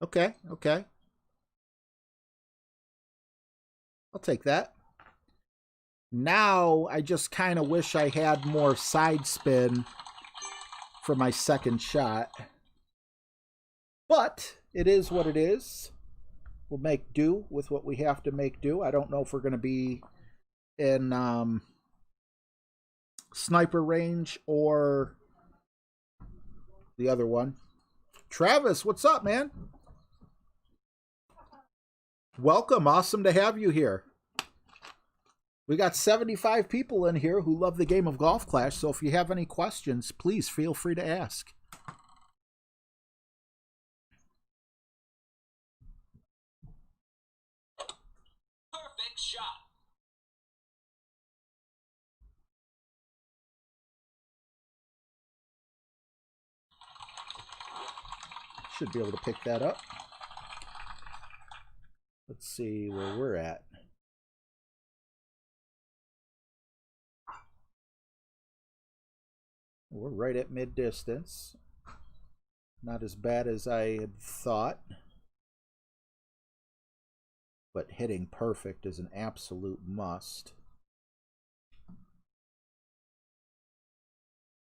Speaker 2: Okay, okay. I'll take that. Now, I just kind of wish I had more side spin for my second shot. But it is what it is. We'll make do with what we have to make do. I don't know if we're going to be in sniper range or the other one. Travis, what's up, man? Welcome. Awesome to have you here. We got 75 people in here who love the game of Golf Clash, so if you have any questions, please feel free to ask.
Speaker 3: Perfect shot.
Speaker 2: Should be able to pick that up. Let's see where we're at. We're right at mid distance. Not as bad as I had thought. But hitting perfect is an absolute must.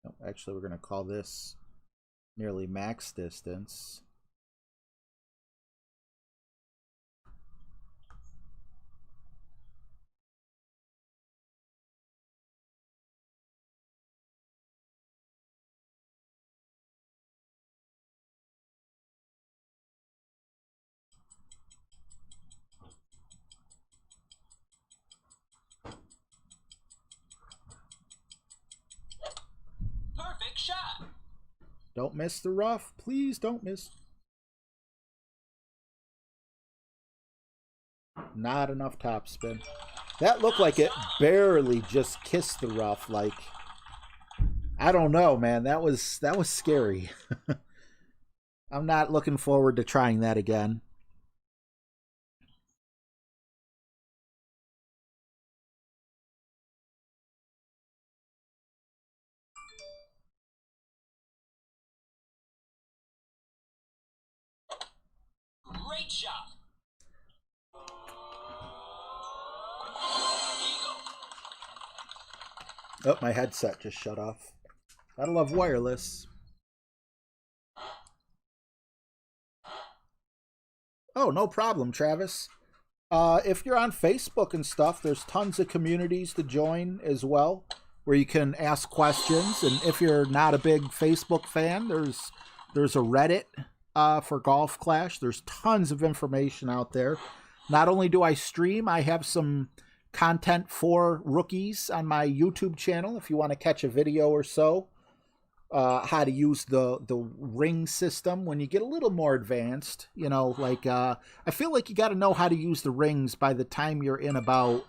Speaker 2: No, actually, we're going to call this nearly max distance.
Speaker 3: Perfect shot.
Speaker 2: Don't miss the rough. Please don't miss. Not enough topspin. That looked like it barely just kissed the rough. Like, I don't know, man. That was scary. I'm not looking forward to trying that again.
Speaker 3: Great shot.
Speaker 2: Oh, my headset just shut off. Gotta love wireless. Oh, no problem, Travis. If you're on Facebook and stuff, there's tons of communities to join as well, where you can ask questions. And if you're not a big Facebook fan, there's a Reddit for Golf Clash. There's tons of information out there. Not only do I stream, I have some content for rookies on my YouTube channel. If you want to catch a video or so, how to use the ring system when you get a little more advanced. You know, like I feel like you got to know how to use the rings by the time you're in about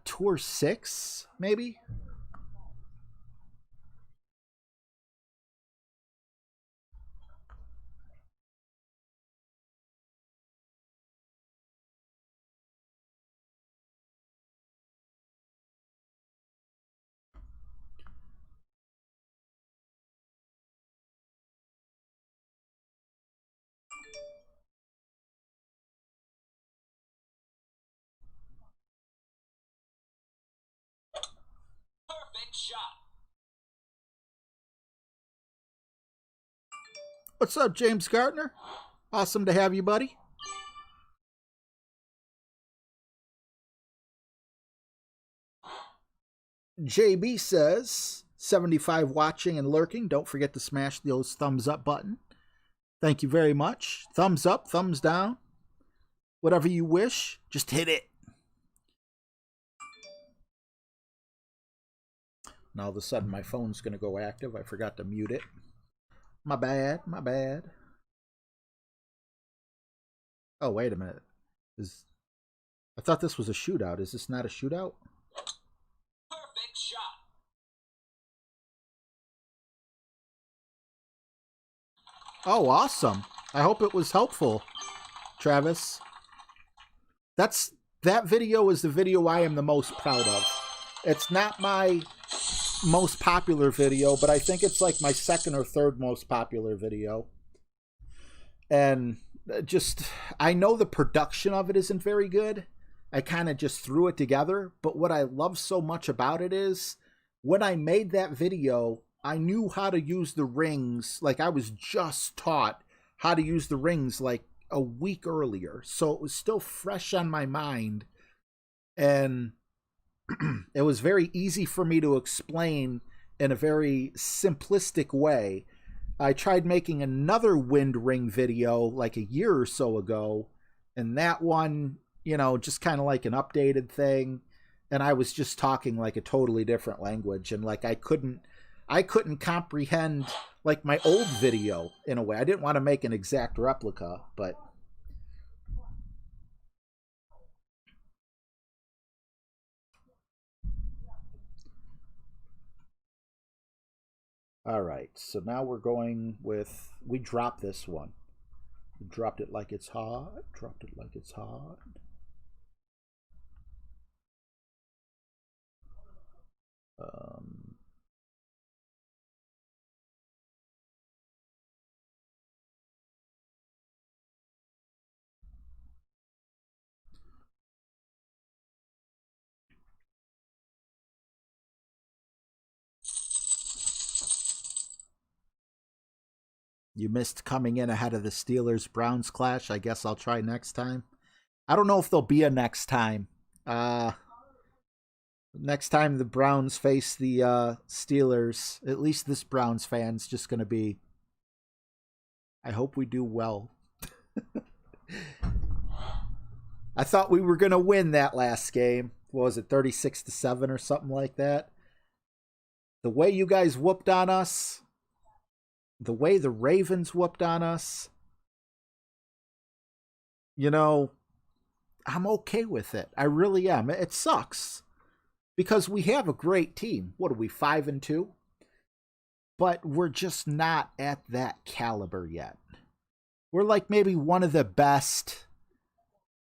Speaker 2: tour 6, maybe.
Speaker 3: Perfect shot.
Speaker 2: What's up, James Gardner? Awesome to have you, buddy. JB says, 75 watching and lurking. Don't forget to smash those thumbs up button. Thank you very much. Thumbs up, thumbs down. Whatever you wish, just hit it. Now all of a sudden my phone's going to go active. I forgot to mute it. My bad, my bad. Oh, wait a minute. I thought this was a shootout. Is this not a shootout?
Speaker 3: Perfect shot.
Speaker 2: Oh, awesome. I hope it was helpful, Travis. That video is the video I am the most proud of. It's not my most popular video, but I think it's like my second or third most popular video. And just, I know the production of it isn't very good. I kind of just threw it together. But what I love so much about it is when I made that video, I knew how to use the rings. Like I was just taught how to use the rings like a week earlier. So it was still fresh on my mind. And it was very easy for me to explain in a very simplistic way. I tried making another wind ring video like a year or so ago, and that one, you know, just kind of like an updated thing, and I was just talking like a totally different language, and like I couldn't comprehend like my old video in a way. I didn't want to make an exact replica, but all right, so now we're going with, we dropped this one. We dropped it like it's hot. Dropped it like it's hot. You missed coming in ahead of the Steelers-Browns clash. I guess I'll try next time. I don't know if there'll be a next time. Next time the Browns face the Steelers, at least this Browns fan's just going to be, I hope we do well. I thought we were going to win that last game. What was it, 36-7 or something like that? The way you guys whooped on us, the way the Ravens whooped on us, you know, I'm okay with it. I really am. It sucks because we have a great team. What are we, 5-2? But we're just not at that caliber yet. We're like maybe one of the best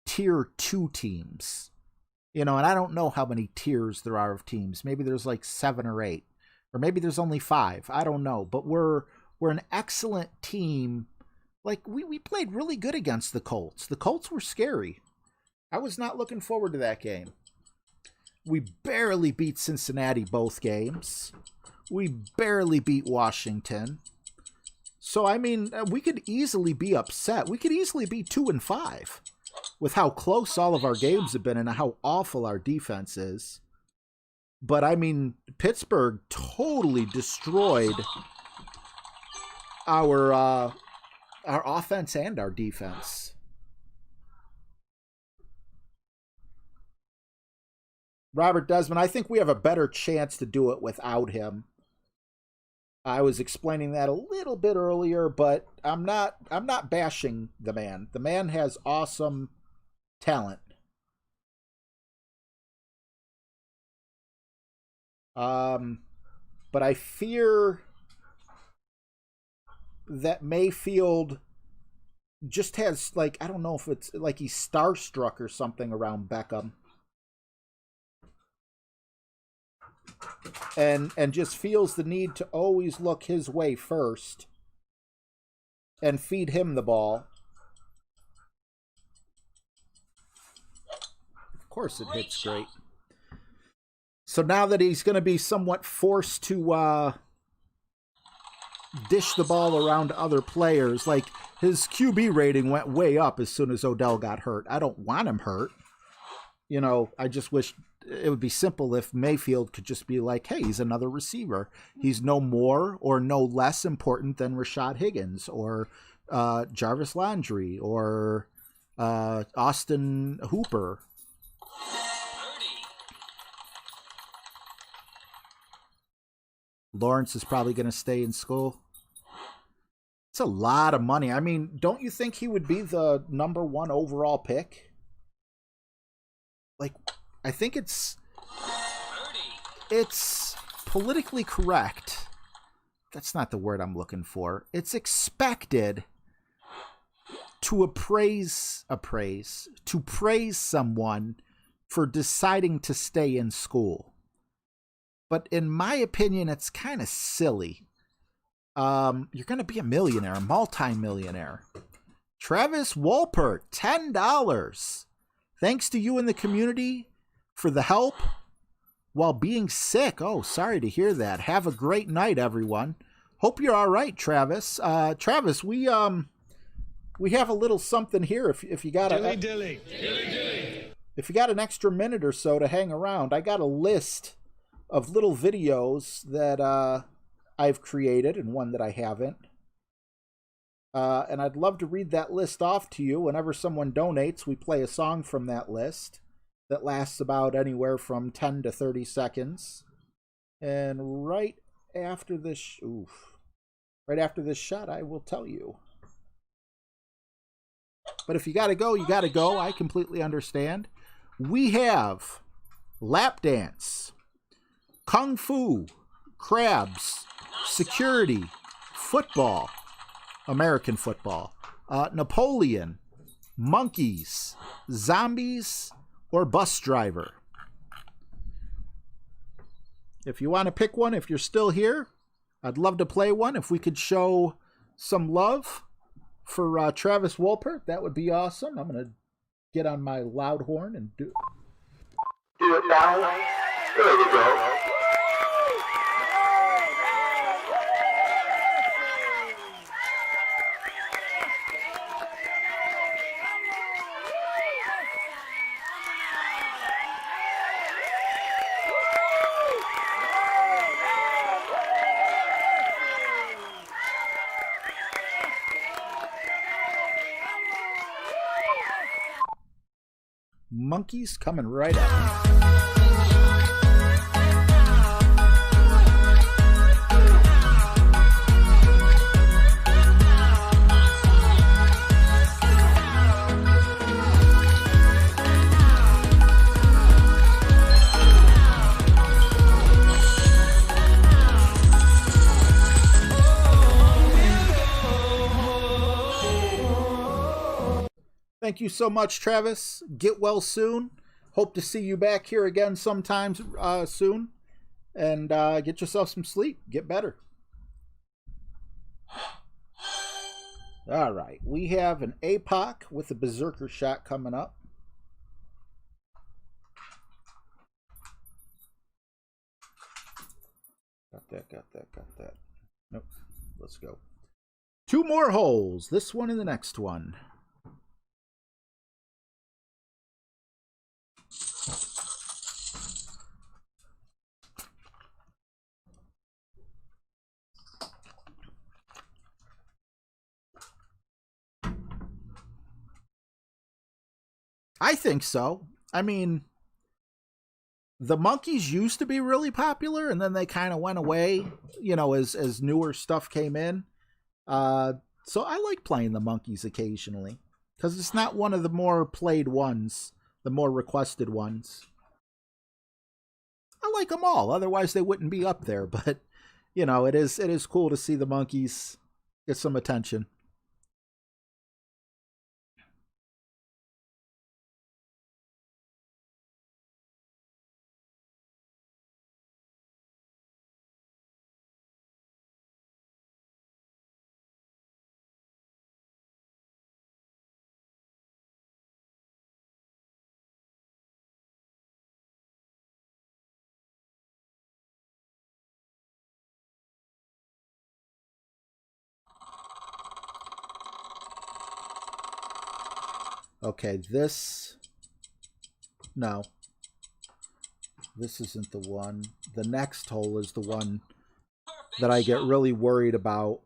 Speaker 2: tier 2 teams. You know, and I don't know how many tiers there are of teams. Maybe there's like 7 or 8. Or maybe there's only 5. I don't know. But we're an excellent team. Like, we played really good against the Colts. The Colts were scary. I was not looking forward to that game. We barely beat Cincinnati both games. We barely beat Washington. So, I mean, we could easily be upset. We could easily be 2-5 with how close all of our games have been and how awful our defense is. But, I mean, Pittsburgh totally destroyed our offense and our defense. Robert Desmond, I think we have a better chance to do it without him. I was explaining that a little bit earlier, but I'm not bashing the man. The man has awesome talent. But I fear that Mayfield just has, like, I don't know if it's like he's starstruck or something around Beckham. And just feels the need to always look his way first and feed him the ball. Of course it hits great. So now that he's going to be somewhat forced to dish the ball around to other players. Like, his QB rating went way up as soon as Odell got hurt. I don't want him hurt. You know, I just wish it would be simple if Mayfield could just be like, hey, he's another receiver. He's no more or no less important than Rashad Higgins or Jarvis Landry or Austin Hooper. Lawrence is probably going to stay in school. It's a lot of money. I mean, don't you think he would be the #1 overall pick? Like, I think it's politically correct. That's not the word I'm looking for. It's expected to praise someone for deciding to stay in school. But in my opinion, it's kind of silly. You're going to be a millionaire, a multi-millionaire. Travis Wolpert, $10. Thanks to you and the community for the help while being sick. Oh, sorry to hear that. Have a great night, everyone. Hope you're all right, Travis. Travis, we have a little something here. If you got if you got an extra minute or so to hang around, I got a list of little videos that I've created and one that I haven't. And I'd love to read that list off to you. Whenever someone donates, we play a song from that list that lasts about anywhere from 10 to 30 seconds. And right after this shot, I will tell you. But if you got to go, you got to go. I completely understand. We have lap dance, kung fu, crabs, security, football, American football, Napoleon, monkeys, zombies, or bus driver. If you want to pick one, if you're still here, I'd love to play one. If we could show some love for Travis Wolpert, that would be awesome. I'm going to get on my loud horn and do
Speaker 1: it now. There you go.
Speaker 2: Monkeys coming right at me. Thank you so much, Travis. Get well soon. Hope to see you back here again sometime soon. And get yourself some sleep. Get better. All right. We have an APOC with a berserker shot coming up. Got that. Nope. Let's go. 2 more holes. This one and the next one. I think so. I mean, the monkeys used to be really popular, and then they kind of went away, you know, as newer stuff came in. So I like playing the monkeys occasionally, because it's not one of the more played ones, the more requested ones. I like them all, otherwise they wouldn't be up there, but, you know, it is cool to see the monkeys get some attention. Okay, this... No. This isn't the one. The next hole is the one that I get really worried about.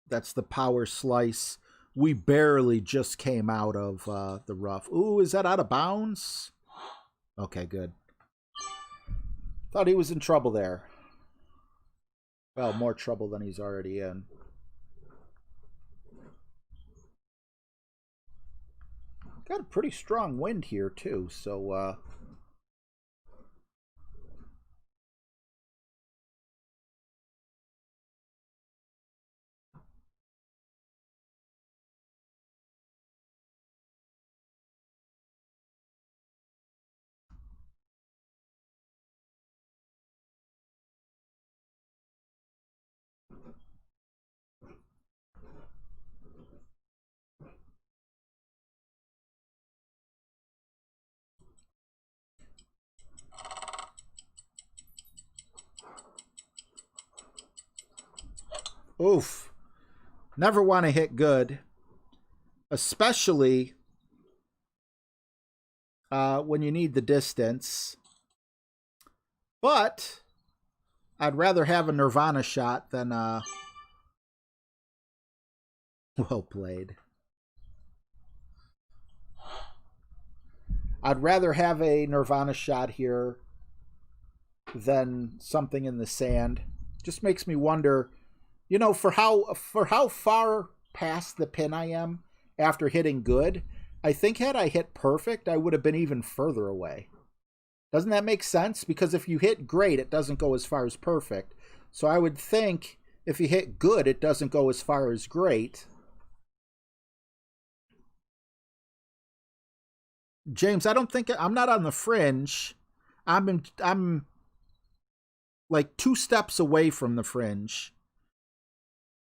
Speaker 2: That's the power slice. We barely just came out of the rough. Ooh, is that out of bounds? Okay, good. Thought he was in trouble there. Well, more trouble than he's already in. Got a pretty strong wind here, too, so... Oof. Never want to hit good. Especially when you need the distance. But I'd rather have a Nirvana shot than well played. I'd rather have a Nirvana shot here than something in the sand. Just makes me wonder, you know, for how far past the pin I am after hitting good, I think had I hit perfect, I would have been even further away. Doesn't that make sense? Because if you hit great, it doesn't go as far as perfect. So I would think if you hit good, it doesn't go as far as great. James, I don't think I'm not on the fringe. I'm like 2 steps away from the fringe.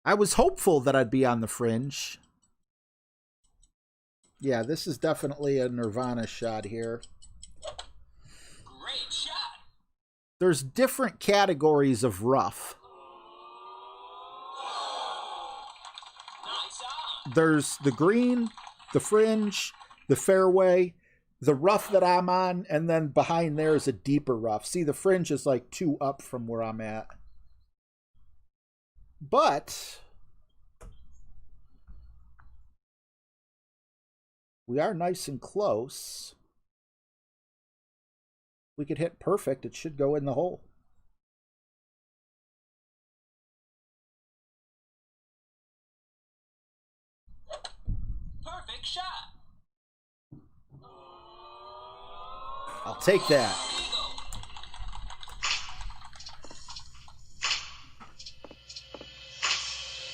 Speaker 2: I was hopeful that I'd be on the fringe. Yeah, this is definitely a Nirvana shot here.
Speaker 3: Great shot.
Speaker 2: There's different categories of rough.
Speaker 3: Nice on.
Speaker 2: There's the green, the fringe, the fairway, the rough that I'm on, and then behind there is a deeper rough. See, the fringe is like 2 up from where I'm at. But we are nice and close. We could hit perfect. It should go in the hole.
Speaker 3: Perfect shot.
Speaker 2: I'll take that.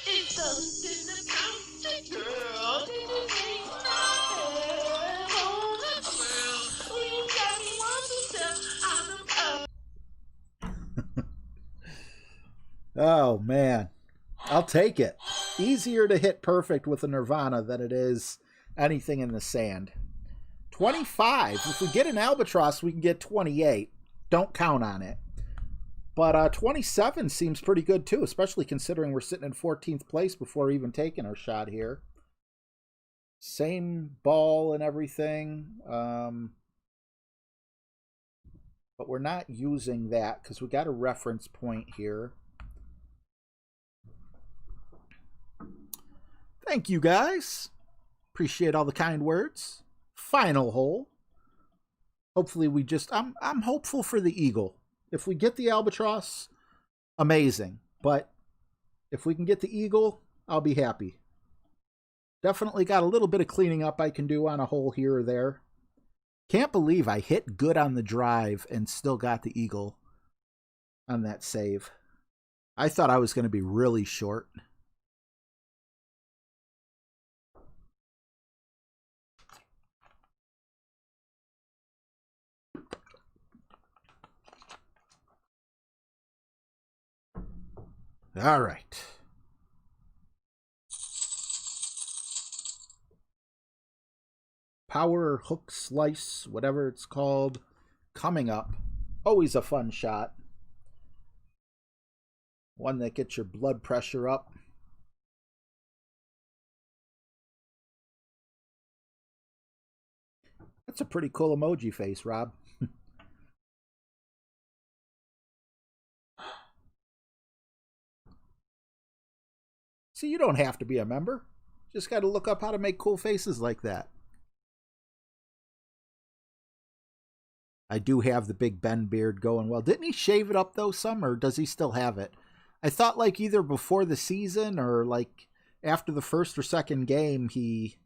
Speaker 3: Eagle.
Speaker 6: It's something about the girl. Did you think I am on the world? You got me want to tell.
Speaker 2: Oh, man. I'll take it. Easier to hit perfect with a Nirvana than it is anything in the sand. 25. If we get an albatross, we can get 28. Don't count on it. But 27 seems pretty good too, especially considering we're sitting in 14th place before even taking our shot here. Same ball and everything. But we're not using that because we got a reference point here. Thank you, guys. Appreciate all the kind words. Final hole. Hopefully we just... I'm hopeful for the eagle. If we get the albatross, amazing. But if we can get the eagle, I'll be happy. Definitely got a little bit of cleaning up I can do on a hole here or there. Can't believe I hit good on the drive and still got the eagle on that save. I thought I was going to be really short. All right. Power hook slice, whatever it's called, coming up. Always a fun shot. One that gets your blood pressure up. That's a pretty cool emoji face, Rob. See, you don't have to be a member. Just got to look up how to make cool faces like that. I do have the Big Ben beard going well. Didn't he shave it up, though, some, or does he still have it? I thought, like, either before the season or, like, after the first or second game, he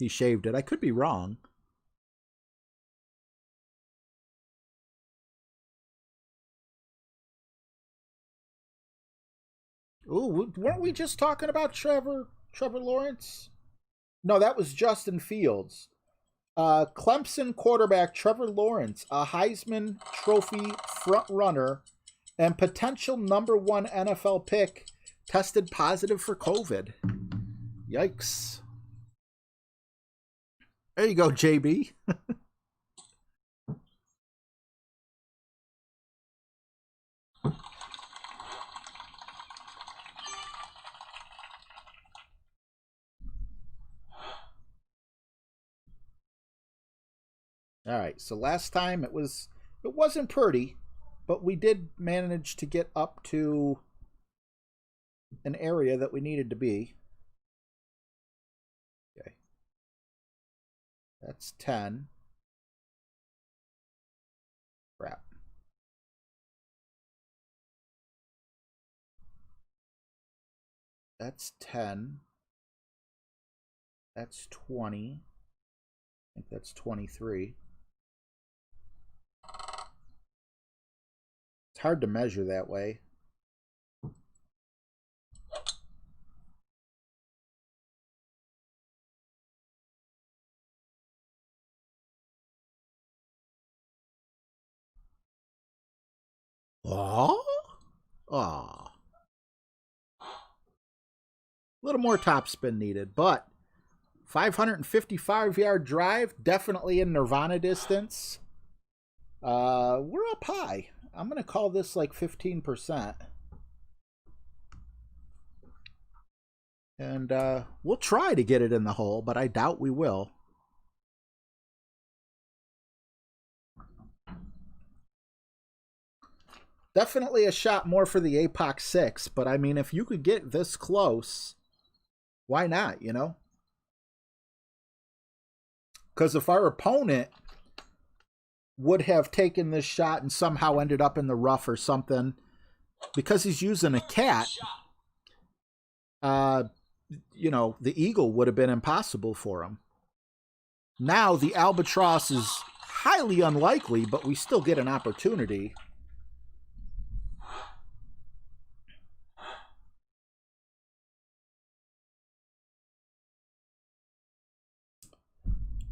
Speaker 2: shaved it. I could be wrong. Ooh, weren't we just talking about Trevor Lawrence? No, that was Justin Fields. Clemson quarterback Trevor Lawrence, a Heisman Trophy front runner and potential #1 NFL pick, tested positive for COVID. Yikes. There you go, JB. All right, so last time it wasn't pretty, but we did manage to get up to an area that we needed to be. Okay. That's 10. Crap. That's 10. That's 20. I think that's 23. It's hard to measure that way. Oh? Oh. A little more topspin needed, but 555-yard drive, definitely in Nirvana distance. We're up high. I'm going to call this like 15%. And we'll try to get it in the hole, but I doubt we will. Definitely a shot more for the APOC 6, but I mean, if you could get this close, why not, you know? Because if our opponent would have taken this shot and somehow ended up in the rough or something, because he's using a cat, you know, the eagle would have been impossible for him. Now the albatross is highly unlikely, but we still get an opportunity.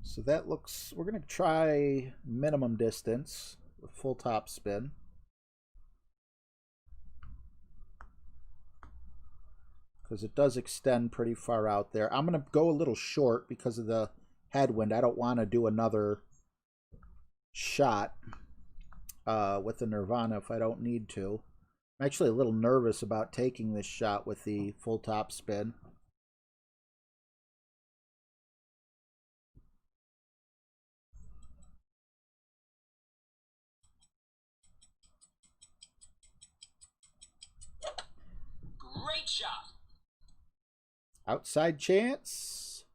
Speaker 2: So that looks, we're going to try minimum distance with full top spin. Because it does extend pretty far out there. I'm going to go a little short because of the headwind. I don't want to do another shot with the Nirvana if I don't need to. I'm actually a little nervous about taking this shot with the full top spin.
Speaker 3: Great shot.
Speaker 2: Outside chance.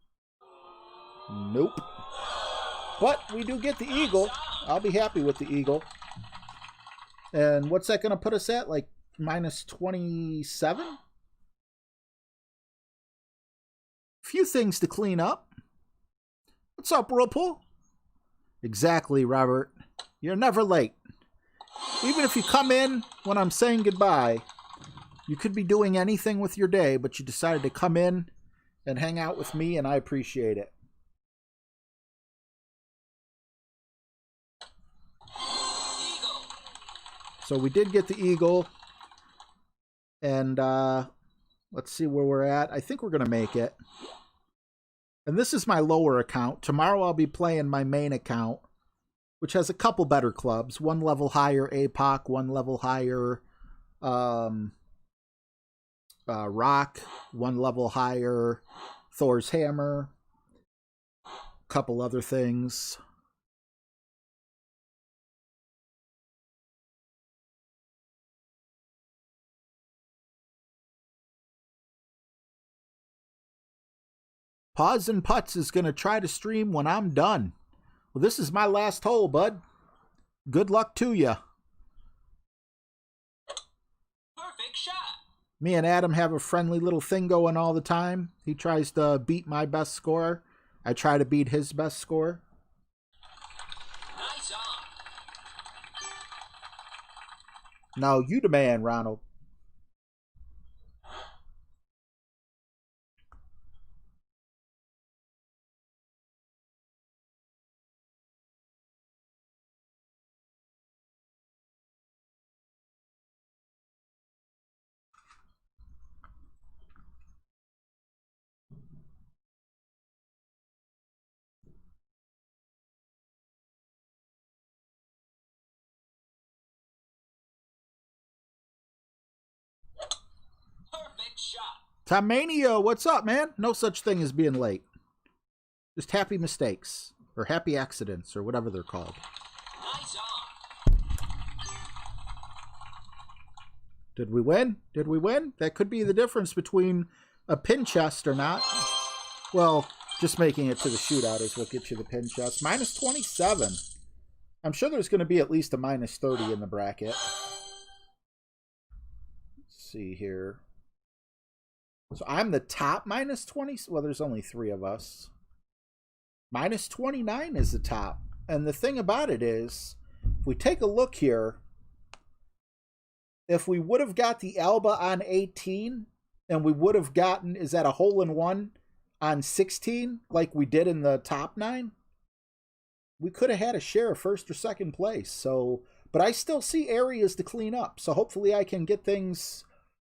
Speaker 2: Nope. But we do get the eagle. I'll be happy with the eagle. And what's that going to put us at? Like minus 27? Few things to clean up. What's up, Whirlpool? Exactly, Robert. You're never late. Even if you come in when I'm saying goodbye, you could be doing anything with your day, but you decided to come in and hang out with me, and I appreciate it. So we did get the eagle, and let's see where we're at. I think we're going to make it. And this is my lower account. Tomorrow I'll be playing my main account, which has a couple better clubs. One level higher APOC, one level higher Rock, one level higher Thor's Hammer. couple other things. Paws and Putts is going to try to stream when I'm done. Well, this is my last hole, bud. Good luck to you.
Speaker 3: Perfect shot.
Speaker 2: Me and Adam have a friendly little thing going all the time. He tries to beat my best score. I try to beat his best score.
Speaker 3: Nice on.
Speaker 2: Now, you the man, Ronald.
Speaker 3: Perfect shot.
Speaker 2: Tomania, what's up, man? No such thing as being late. Just happy mistakes. Or happy accidents, or whatever they're called.
Speaker 3: Nice on.
Speaker 2: Did we win? Did we win? That could be the difference between a pin chest or not. Well, just making it to the shootout is what gets you the pin chest. Minus 27. I'm sure there's going to be at least a minus 30 in the bracket. Let's see here. So I'm the top minus 20. Well, there's only 3 of us. Minus 29 is the top. And the thing about it is, if we take a look here, if we would have got the Alba on 18, and we would have gotten, is that a hole-in-one on 16, like we did in the top 9? We could have had a share of first or second place. So, but I still see areas to clean up. So hopefully I can get things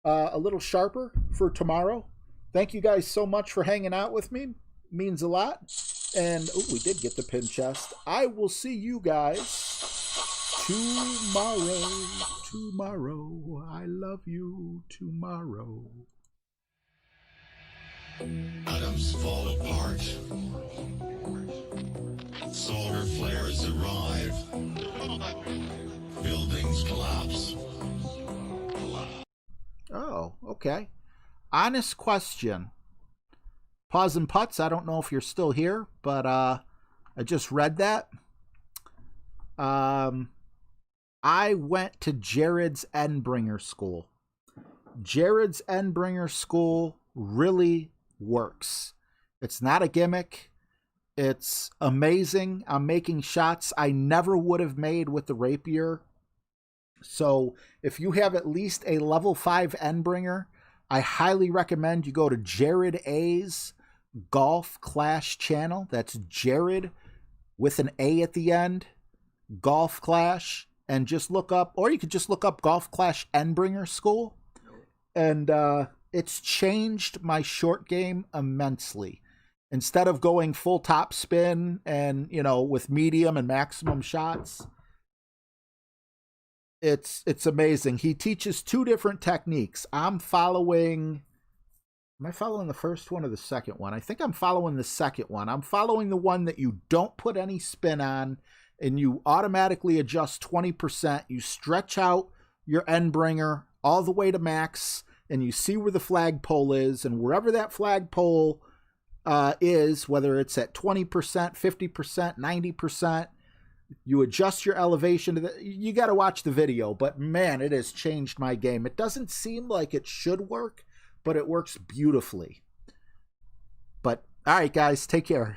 Speaker 2: a little sharper for tomorrow. Thank you guys so much for hanging out with me. Means a lot. And oh, we did get the pin chest. I will see you guys tomorrow. I love you tomorrow.
Speaker 7: Atoms fall apart. Solar flares arrive. Buildings collapse.
Speaker 2: Oh, okay. Honest question. Paws and Putts, I don't know if you're still here, but I just read that. I went to Jared's Endbringer School. Jared's Endbringer School really works. It's not a gimmick. It's amazing. I'm making shots I never would have made with the rapier. So if you have at least a level 5 Endbringer, I highly recommend you go to Jared A's Golf Clash channel. That's Jared with an A at the end, Golf Clash, and just look up, or you could just look up Golf Clash Endbringer School. And it's changed my short game immensely. Instead of going full top spin and, you know, with medium and maximum shots, it's amazing. He teaches 2 different techniques. Am I following the first one or the second one? I think I'm following the second one. I'm following the one that you don't put any spin on and you automatically adjust 20%. You stretch out your Endbringer all the way to max and you see where the flagpole is, and wherever that flagpole is, whether it's at 20%, 50%, 90%, you adjust your elevation to you got to watch the video, but man, it has changed my game. It doesn't seem like it should work, but it works beautifully. But all right, guys, take care.